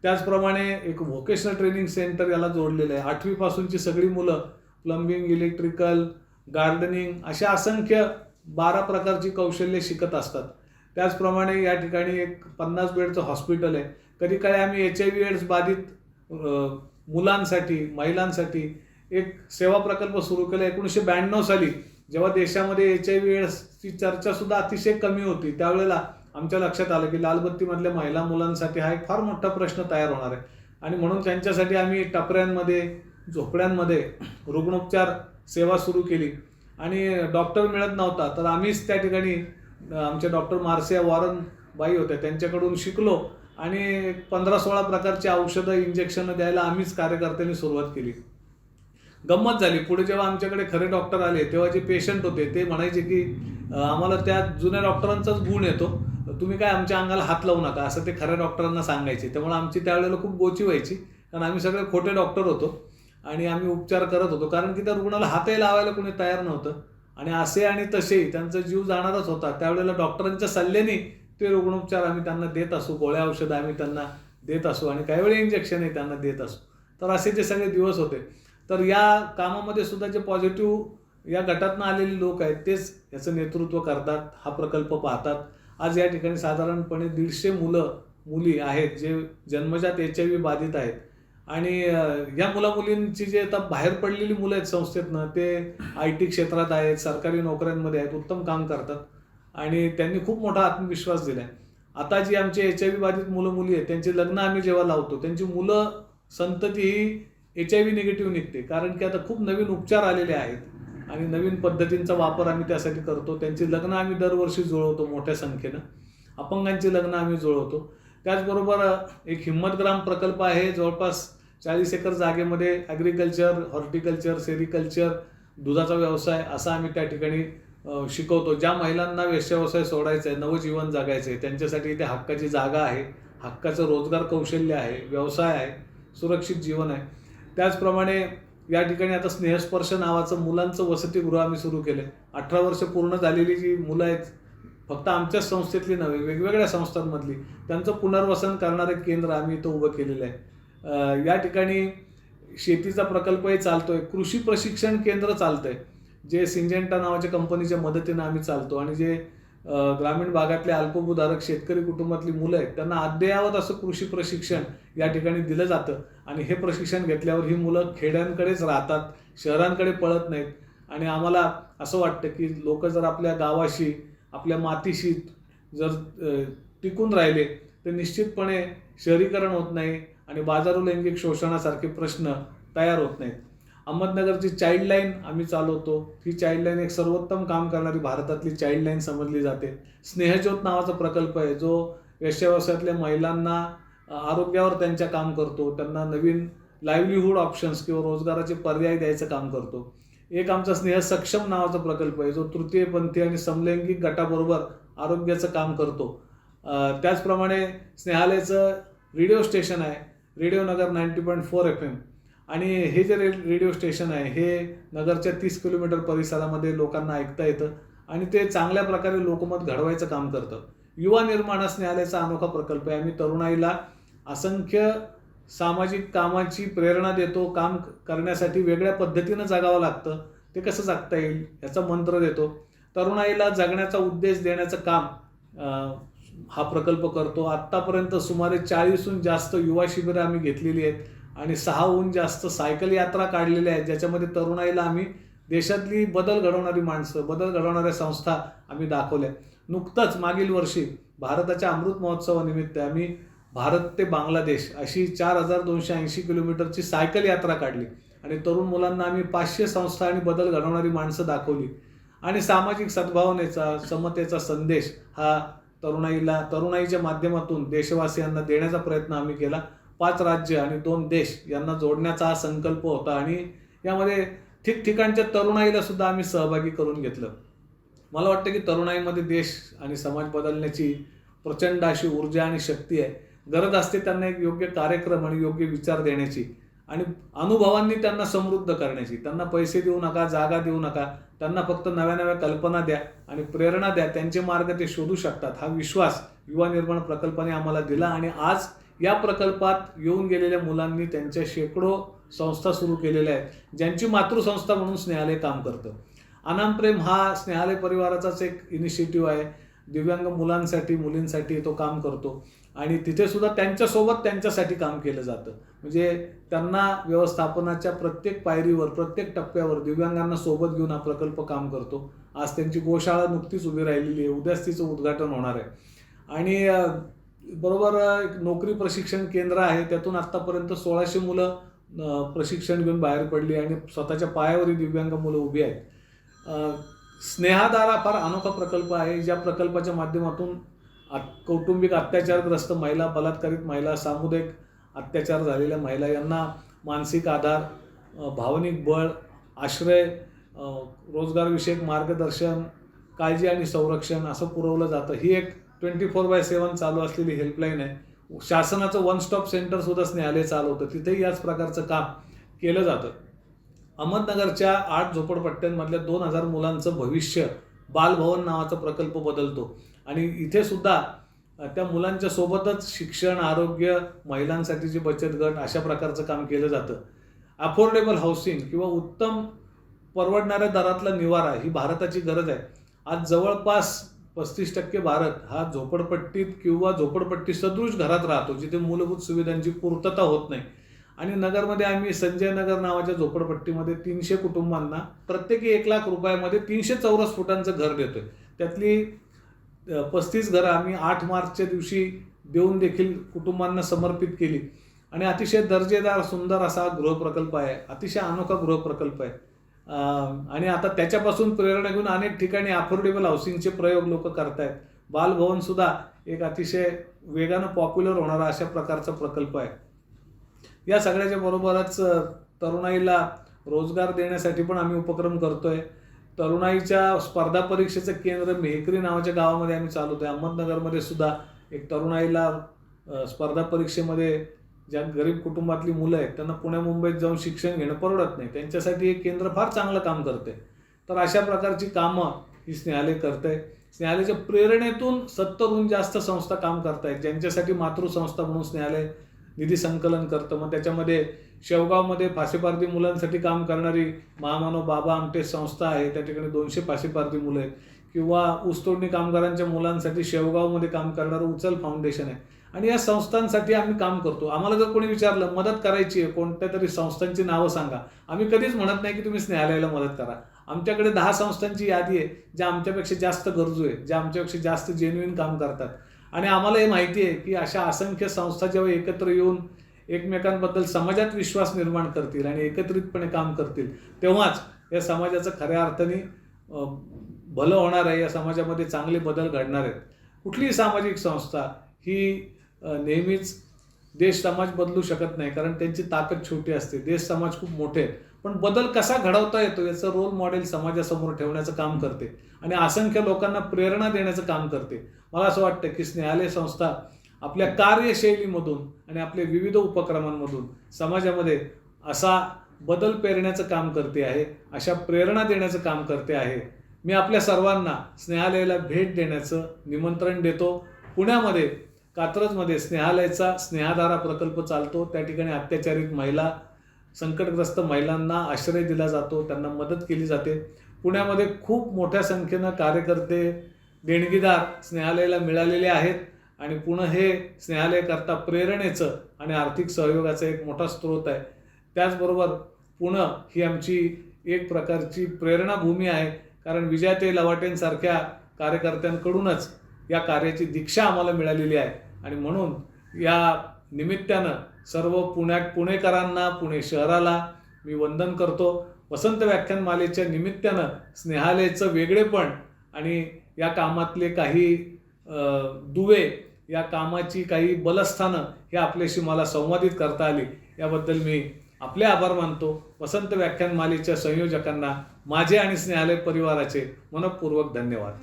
त्याचप्रमाणे एक व्होकेशनल ट्रेनिंग सेंटर याला जोडलेलं आहे. 8वी पासूनची सगळी मुलं प्लंबिंग, इलेक्ट्रिकल, गार्डनिंग अशा असंख्य 12 प्रकारची कौशल्ये शिकत असतात. त्याचप्रमाणे या ठिकाणी एक 50 बेडचं हॉस्पिटल आहे. कधी काळी आम्ही HIV एड्स बाधित मुलांसाठी, महिलांसाठी एक सेवा प्रकल्प सुरू केला. 1992 साली जेव्हा देशामध्ये HIV एड्सची चर्चा सुद्धा अतिशय कमी होती त्यावेळेला आमच्या लक्षात आलं की लालबत्तीमधल्या महिला मुलांसाठी हा एक फार मोठा प्रश्न तयार होणार आहे आणि म्हणून त्यांच्यासाठी आम्ही टपऱ्यांमध्ये, झोपड्यांमध्ये रुग्णोपचार सेवा सुरू केली. आणि डॉक्टर मिळत नव्हता तर आम्हीच त्या ठिकाणी आमच्या डॉक्टर मार्सिया वॉरन बाई होत्या त्यांच्याकडून शिकलो आणि 15-16 प्रकारची औषधं, इंजेक्शनं द्यायला आम्हीच कार्यकर्त्यांनी सुरुवात केली. गंमत झाली. पुढे जेव्हा आमच्याकडे खरे डॉक्टर आले तेव्हा जे पेशंट होते ते म्हणायचे की आम्हाला त्या जुन्या डॉक्टरांचाच गुण येतो तुम्ही काय आमच्या अंगाला हात लावू नका असं ते खऱ्या डॉक्टरांना सांगायचे. त्यामुळे आमची त्यावेळेला खूप गोची व्हायची, कारण आम्ही सगळे खोटे डॉक्टर होतो आणि आम्ही उपचार करत होतो, कारण की त्या रुग्णाला हातही लावायला कोणी तयार नव्हतं. आणि असे आणि तसेही त्यांचा जीव जाणारच होता. त्यावेळेला डॉक्टरांच्या सल्ल्याने ते रुग्णोपचार आम्ही त्यांना देत असू, गोळ्या औषधं आम्ही त्यांना देत असू आणि काही वेळी इंजेक्शनही त्यांना देत असू. तर असे जे सगळे दिवस होते. तर या कामामध्ये सुद्धा जे पॉझिटिव्ह या गटातनं आलेले लोक आहेत तेच याचं नेतृत्व करतात, हा प्रकल्प पाहतात. आज या ठिकाणी साधारणपणे 150 मुलं मुली आहेत जे जन्मजात HIV बाधित आहेत. आणि या मुलामुलींची जे आता बाहेर पडलेली मुलं आहेत संस्थेतनं, ते IT क्षेत्रात आहेत, सरकारी नोकऱ्यांमध्ये आहेत, उत्तम काम करतात आणि त्यांनी खूप मोठा आत्मविश्वास दिला आहे. आता जी आमची HIV बाधित मुलं मुली आहेत त्यांची लग्न आम्ही जेव्हा लावतो, त्यांची मुलं संतती ही HIV निगेटिव्ह निघते, कारण की आता खूप नवीन उपचार आलेले आहेत आणि नवीन पद्धतींचा वापर आम्ही त्यासाठी करतो. त्यांची लग्न आम्ही दरवर्षी जुळवतो मोठ्या संख्येनं. अपंगांची लग्न आम्ही जुळवतो. त्याचबरोबर एक हिम्मतग्राम प्रकल्प आहे, जवळपास 40 एकर जागेमध्ये ॲग्रिकल्चर, हॉर्टिकल्चर, सेरिकल्चर, दुधाचा व्यवसाय असा आम्ही त्या ठिकाणी शिकवतो. ज्या महिलांना वेश्याव्यवसाय सोडायचा आहे, नवजीवन जगायचं आहे, त्यांच्यासाठी इथे हक्काची जागा आहे, हक्काचं रोजगार कौशल्य आहे, व्यवसाय आहे, सुरक्षित जीवन आहे. त्याचप्रमाणे या ठिकाणी आता स्नेहस्पर्श नावाचं मुलांचं वसतिगृह आम्ही सुरू केलं आहे. 18 वर्ष पूर्ण झालेली जी मुलं आहेत, फक्त आमच्याच संस्थेतली नव्हे, वेगवेगळ्या संस्थांमधली, त्यांचं पुनर्वसन करणारे केंद्र आम्ही इथं उभं केलेलं आहे. या ठिकाणी शेतीचा प्रकल्पही चालतोय, कृषी प्रशिक्षण केंद्र चालतंय जे सिंजेंटा नावाच्या कंपनीच्या मदतीनं आम्ही चालतो. आणि जे ग्रामीण भागातले अल्पभूधारक शेतकरी कुटुंबातली मुलं आहेत त्यांना अद्ययावत असं कृषी प्रशिक्षण या ठिकाणी दिलं जातं. आणि हे प्रशिक्षण घेतल्यावर ही मुलं खेड्यांकडेच राहतात, शहरांकडे पळत नाहीत. आणि आम्हाला असं वाटतं की लोक जर आपल्या गावाशी, आपल्या मातीशी जर टिकून राहिले तर निश्चितपणे शहरीकरण होत नाही आणि बाजारू लैंगिक शोषणासारखे प्रश्न तयार होत नाहीत. अहमदनगरची चाइल्डलाईन आम्ही चालवतो. ही चाइल्डलाईन एक सर्वोत्तम काम करणारी भारतातली चाइल्डलाईन समजली जाते. स्नेहज्योत नावाचा प्रकल्प आहे जो वेश्याव्यवसायातल्या महिलांना आरोग्यावर त्यांच्या काम करतो, त्यांना नवीन लाईव्हलीहूड ऑप्शन्स किंवा रोजगाराचे पर्याय द्यायचं काम करतो. एक आमचा स्नेह सक्षम नावाचा प्रकल्प आहे जो तृतीयपंथी आणि समलैंगिक गटाबरोबर आरोग्याचं काम करतो. त्याचप्रमाणे स्नेहालयाचं रेडिओ स्टेशन आहे, रेडिओ नगर 90.4 FM. आणि हे जे रेडिओ स्टेशन आहे हे नगरच्या 30 किलोमीटर परिसरामध्ये लोकांना ऐकता येतं आणि ते चांगल्या प्रकारे लोकमत घडवायचं काम करतं. युवा निर्माण स्नेहालयाचा अनोखा प्रकल्प आहे. आम्ही तरुणाईला असंख्य सामाजिक कामाची प्रेरणा देतो. काम करण्यासाठी वेगळ्या पद्धतीनं जगावं लागतं, ते कसं जगता येईल याचा मंत्र देतो. तरुणाईला जगण्याचा उद्देश देण्याचं काम हा प्रकल्प करतो. आत्तापर्यंत सुमारे 40हून जास्त युवा शिबिरं आम्ही घेतलेली आहेत आणि 6हून जास्त सायकल यात्रा काढलेल्या आहेत, ज्याच्यामध्ये तरुणाईला आम्ही देशातली बदल घडवणारी माणसं, बदल घडवणाऱ्या संस्था आम्ही दाखवल्या. नुकतंच मागील वर्षी भारताच्या अमृत महोत्सवानिमित्त आम्ही भारत ते बांगलादेश अशी 4280 किलोमीटरची सायकल यात्रा काढली आणि तरुण मुलांना आम्ही 500 संस्था आणि बदल घडवणारी माणसं दाखवली. आणि सामाजिक सद्भावनेचा, समतेचा संदेश हा तरुणाईच्या माध्यमातून देशवासियांना देण्याचा प्रयत्न आम्ही केला. 5 राज्य आणि 2 देश यांना जोडण्याचा हा संकल्प होता आणि यामध्ये ठिकठिकाणच्या तरुणाईला सुद्धा आम्ही सहभागी करून घेतलं. मला वाटतं की तरुणाईमध्ये देश आणि समाज बदलण्याची प्रचंड अशी ऊर्जा आणि शक्ती आहे. गरज असते त्यांना एक योग्य कार्यक्रम आणि योग्य विचार देण्याची आणि अनुभवांनी त्यांना समृद्ध करण्याची. त्यांना पैसे देऊ नका, जागा देऊ नका, त्यांना फक्त नव्या नव्या कल्पना द्या आणि प्रेरणा द्या. त्यांचे मार्ग ते शोधू शकतात. हा विश्वास युवा निर्माण प्रकल्पाने आम्हाला दिला आणि आज या प्रकल्पात येऊन गेलेल्या मुलांनी त्यांच्या शेकडो संस्था सुरू केलेल्या आहेत, ज्यांची मातृसंस्था म्हणून स्नेहालय काम करतं. अनाम प्रेम हा स्नेहालय परिवाराचाच एक इनिशिएटिव्ह आहे. दिव्यांग मुलांसाठी, मुलींसाठी तो काम करतो आणि तिथे सुद्धा त्यांच्यासोबत त्यांच्यासाठी काम केलं जातं. म्हणजे त्यांना व्यवस्थापनाच्या प्रत्येक पायरीवर, प्रत्येक टप्प्यावर दिव्यांगांना सोबत घेऊन हा प्रकल्प काम करतो. आज त्यांची गोशाळा नुकतीच उभी राहिलेली आहे, उद्याच तिचं उद्घाटन होणार आहे. आणि बरोबर एक नोकरी प्रशिक्षण केंद्र आहे, त्यातून आत्तापर्यंत 1600 मुलं प्रशिक्षण घेऊन बाहेर पडली आणि स्वतःच्या पायावरील दिव्यांग मुलं उभी आहेत. स्नेहाधारा फार अनोखा प्रकल्प आहे, ज्या प्रकल्पाच्या माध्यमातून कौटुंबिक अत्याचारग्रस्त महिला, बलात्कारित महिला, सामुदायिक अत्याचार झालेल्या महिला यांना मानसिक आधार, भावनिक बळ, आश्रय, रोजगारविषयक मार्गदर्शन, काळजी आणि संरक्षण असं पुरवलं जातं. ही एक 24/7 चालू असलेली हेल्पलाईन आहे. शासनाचं वन स्टॉप सेंटर सुद्धा स्नेहालय चालवतं, तिथेही याच प्रकारचं काम केलं जातं. अहमदनगरच्या 8 झोपडपट्ट्यांमधल्या 2000 मुलांचं भविष्य बालभवन नावाचा प्रकल्प बदलतो आणि इथे सुद्धा त्या मुलांच्या सोबतच शिक्षण, आरोग्य, महिलांसाठीची बचत गट अशा प्रकारचं काम केलं जातं. अफोर्डेबल हाऊसिंग किंवा उत्तम परवडणाऱ्या दरातला निवारा ही भारताची गरज आहे. आज जवळपास 35% भारत हा झोपडपट्टीत किंवा झोपडपट्टी सदृश घरात राहतो, जिथे मूलभूत सुविधांची पूर्तता होत नाही. आणि नगरमध्ये आम्ही संजय नगर नावाच्या झोपडपट्टीमध्ये 300 कुटुंबांना प्रत्येकी 1 लाख रुपयामध्ये 300 चौरस फुटांचं घर देतोय. त्यातली 35 घरं आम्ही 8 मार्चच्या दिवशी देऊन देखील कुटुंबांना समर्पित केली. आणि अतिशय दर्जेदार सुंदर असा गृहप्रकल्प आहे, अतिशय अनोखा गृहप्रकल्प आहे. आणि आता त्याच्यापासून प्रेरणा घेऊन अनेक ठिकाणी अफोर्डेबल हाऊसिंगचे प्रयोग लोक करतायत. बालभवन सुद्धा एक अतिशय वेगानं पॉप्युलर होणारा अशा प्रकारचा प्रकल्प आहे. या सगळ्याच्या बरोबरच तरुणाईला रोजगार देण्यासाठी पण आम्ही उपक्रम करतोय. तरुणाईच्या स्पर्धा परीक्षेचं केंद्र मेहकरी नावाच्या गावामध्ये आम्ही चालवतोय. अहमदनगरमध्ये सुद्धा एक तरुणाईला स्पर्धा परीक्षेमध्ये ज्या गरीब कुटुंबातली मुलं आहेत त्यांना पुणे मुंबईत जाऊन शिक्षण घेणं परवडत नाही, त्यांच्यासाठी एक केंद्र फार चांगलं काम करते. तर अशा प्रकारची कामं ही स्नेहालय करते. स्नेहालयाच्या प्रेरणेतून 70हून जास्त संस्था काम करतायत, ज्यांच्यासाठी मातृसंस्था म्हणून स्नेहालय निधी संकलन करतं. मग त्याच्यामध्ये शेवगावमध्ये फाशीपारधी मुलांसाठी काम करणारी महामानव बाबा आमटे संस्था आहे, त्या ठिकाणी 200 फाशीपारधी मुलं आहेत. किंवा ऊसतोडणी कामगारांच्या मुलांसाठी शेवगावमध्ये काम करणारं उचल फाउंडेशन आहे. आणि या संस्थांसाठी आम्ही काम करतो. आम्हाला जर कोणी विचारलं मदत करायची आहे, कोणत्या तरी संस्थांची नावं सांगा, आम्ही कधीच म्हणत नाही की तुम्ही स्नेहालयाला मदत करा. आमच्याकडे 10 संस्थांची यादी आहे ज्या आमच्यापेक्षा जास्त गरजू आहेत, ज्या आमच्यापेक्षा जास्त जेन्युइन काम करतात. आणि आम्हाला हे माहिती आहे की अशा असंख्य संस्था जेव्हा एकत्र येऊन एकमेकांबद्दल समाजात विश्वास निर्माण करतील आणि एकत्रितपणे काम करतील, तेव्हाच या समाजाचं खऱ्या अर्थाने भलं होणार आहे, या समाजामध्ये चांगले बदल घडणार आहेत. कुठलीही सामाजिक संस्था ही नेहमीच देश समाज बदलू शकत नाही, कारण त्यांची ताकद छोटी असते. देश समाज खूप मोठे आहेत, पण बदल कसा घडवता येतो याचं रोल मॉडेल समाजासमोर ठेवण्याचं काम करते आणि असंख्य लोकांना प्रेरणा देण्याचं काम करते. मला असं वाटतं की स्नेहालय संस्था आपल्या कार्यशैलीमधून आणि आपल्या विविध उपक्रमांमधून समाजामध्ये असा बदल पेरण्याचं काम करते आहे, अशा प्रेरणा देण्याचं काम करते आहे. मी आपल्या सर्वांना स्नेहालयाला भेट देण्याचं निमंत्रण देतो. पुण्यामध्ये कात्रजमध्ये स्नेहालयाचा स्नेहाधारा प्रकल्प चालतो. त्या ठिकाणी अत्याचारित महिला, संकटग्रस्त महिलांना आश्रय दिला जातो, त्यांना मदत केली जाते. पुण्यामध्ये खूप मोठ्या संख्येनं कार्यकर्ते, देणगीदार स्नेहालयाला मिळालेले आहेत आणि पुणे हे स्नेहालयाकरता प्रेरणेचं आणि आर्थिक सहयोगाचा एक मोठा स्रोत आहे. त्याचबरोबर पुणे ही आमची एक प्रकारची प्रेरणाभूमी आहे, कारण विजयाताई लवाटेंसारख्या कार्यकर्त्यांकडूनच या कार्याची दीक्षा आम्हाला मिळालेली आहे. आणि म्हणून या निमित्तानं सर्व पुणेकरांना, पुणे शहराला मी वंदन करतो. वसंत व्याख्यानमालेच्या निमित्तानं स्नेहालयाचं वेगळेपण आणि या कामातले काही दुवे, या कामाची काही बलस्थानं हे आपल्याशी मला संवादित करता आली, याबद्दल मी आपले आभार मानतो. वसंत व्याख्यानमालेच्या संयोजकांना माझे आणि स्नेहालय परिवाराचे मनःपूर्वक धन्यवाद.